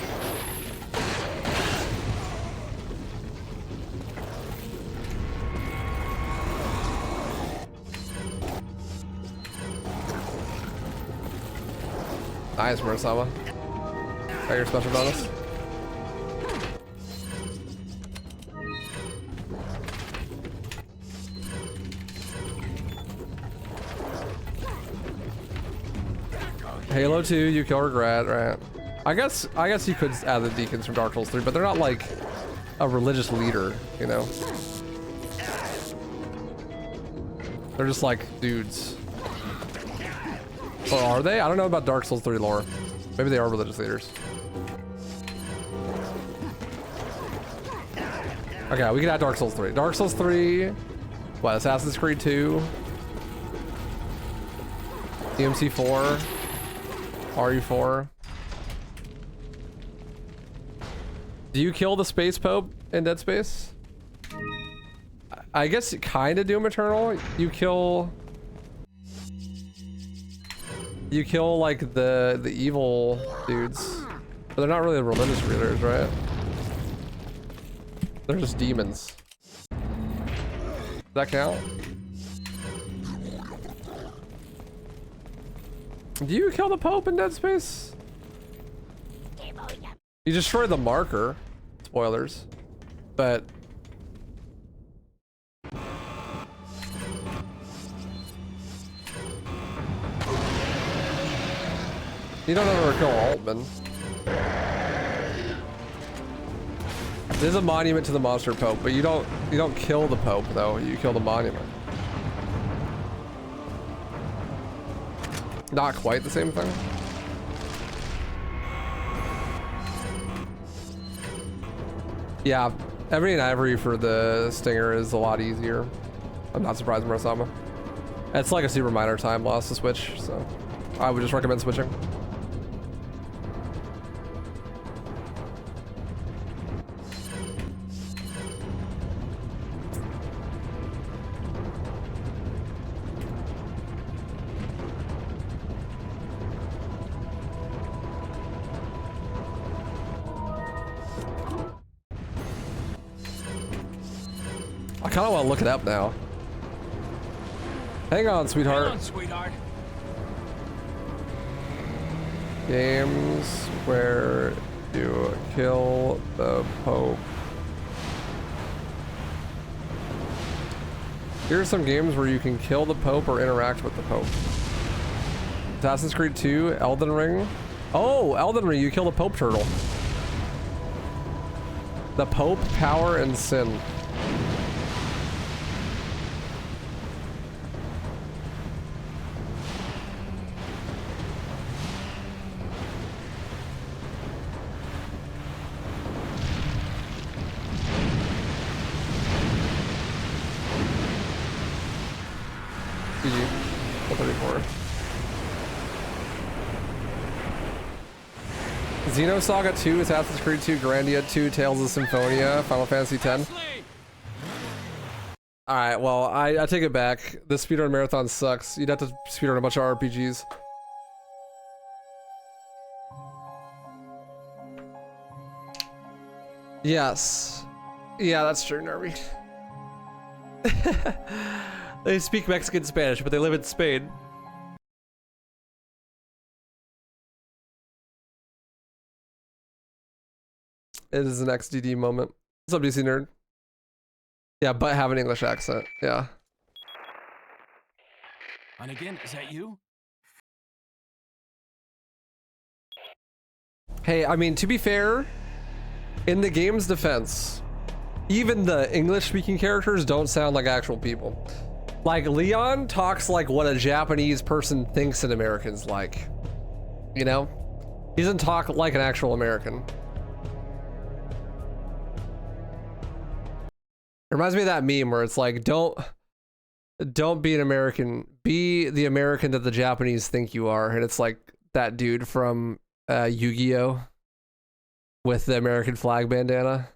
Nice, Murasama. Got your special bonus. Halo 2, you kill regret, right? I guess you could add the deacons from Dark Souls 3, but they're not like a religious leader, you know? They're just like dudes. Or are they? I don't know about Dark Souls 3 lore. Maybe they are religious leaders. Okay, we can add Dark Souls 3. Dark Souls 3, what, Assassin's Creed 2, DMC 4, RE4. Do you kill the Space Pope in Dead Space? I guess you kind of Doom Eternal. You kill like the evil dudes, but they're not really religious leaders, right? They're just demons. Does that count? Do you kill the Pope in Dead Space? You destroy the marker. Spoilers. But you don't ever kill Altman. There's a monument to the monster Pope, but you don't kill the Pope though. You kill the monument. Not quite the same thing. Yeah, every and every for the Stinger is a lot easier. I'm not surprised, Murasama. It's like a super minor time loss to switch, so I would just recommend switching. I kind of want to look it up now. Hang on, sweetheart. Hang on, sweetheart. Games where you kill the Pope. Here are some games where you can kill the Pope or interact with the Pope. Assassin's Creed 2, Elden Ring. Oh, Elden Ring, you kill the Pope turtle. The Pope, Power, and Sin. GG. 134. Xenosaga 2, Assassin's Creed 2, Grandia 2, Tales of Symphonia, Final Fantasy 10. Alright, well, I take it back. This speedrun marathon sucks. You'd have to speedrun a bunch of RPGs. Yes. Yeah, that's true, Nervy. They speak Mexican Spanish, but they live in Spain. It is an XDD moment. What's up, DC nerd? Yeah, but have an English accent. Yeah. And again, is that you? Hey, I mean, to be fair, in the game's defense, even the English-speaking characters don't sound like actual people. Like, Leon talks like what a Japanese person thinks an American's like. You know? He doesn't talk like an actual American. reminds me of that meme where it's like, don't be an American, be the American that the Japanese think you are. And it's like that dude from Yu-Gi-Oh with the American flag bandana.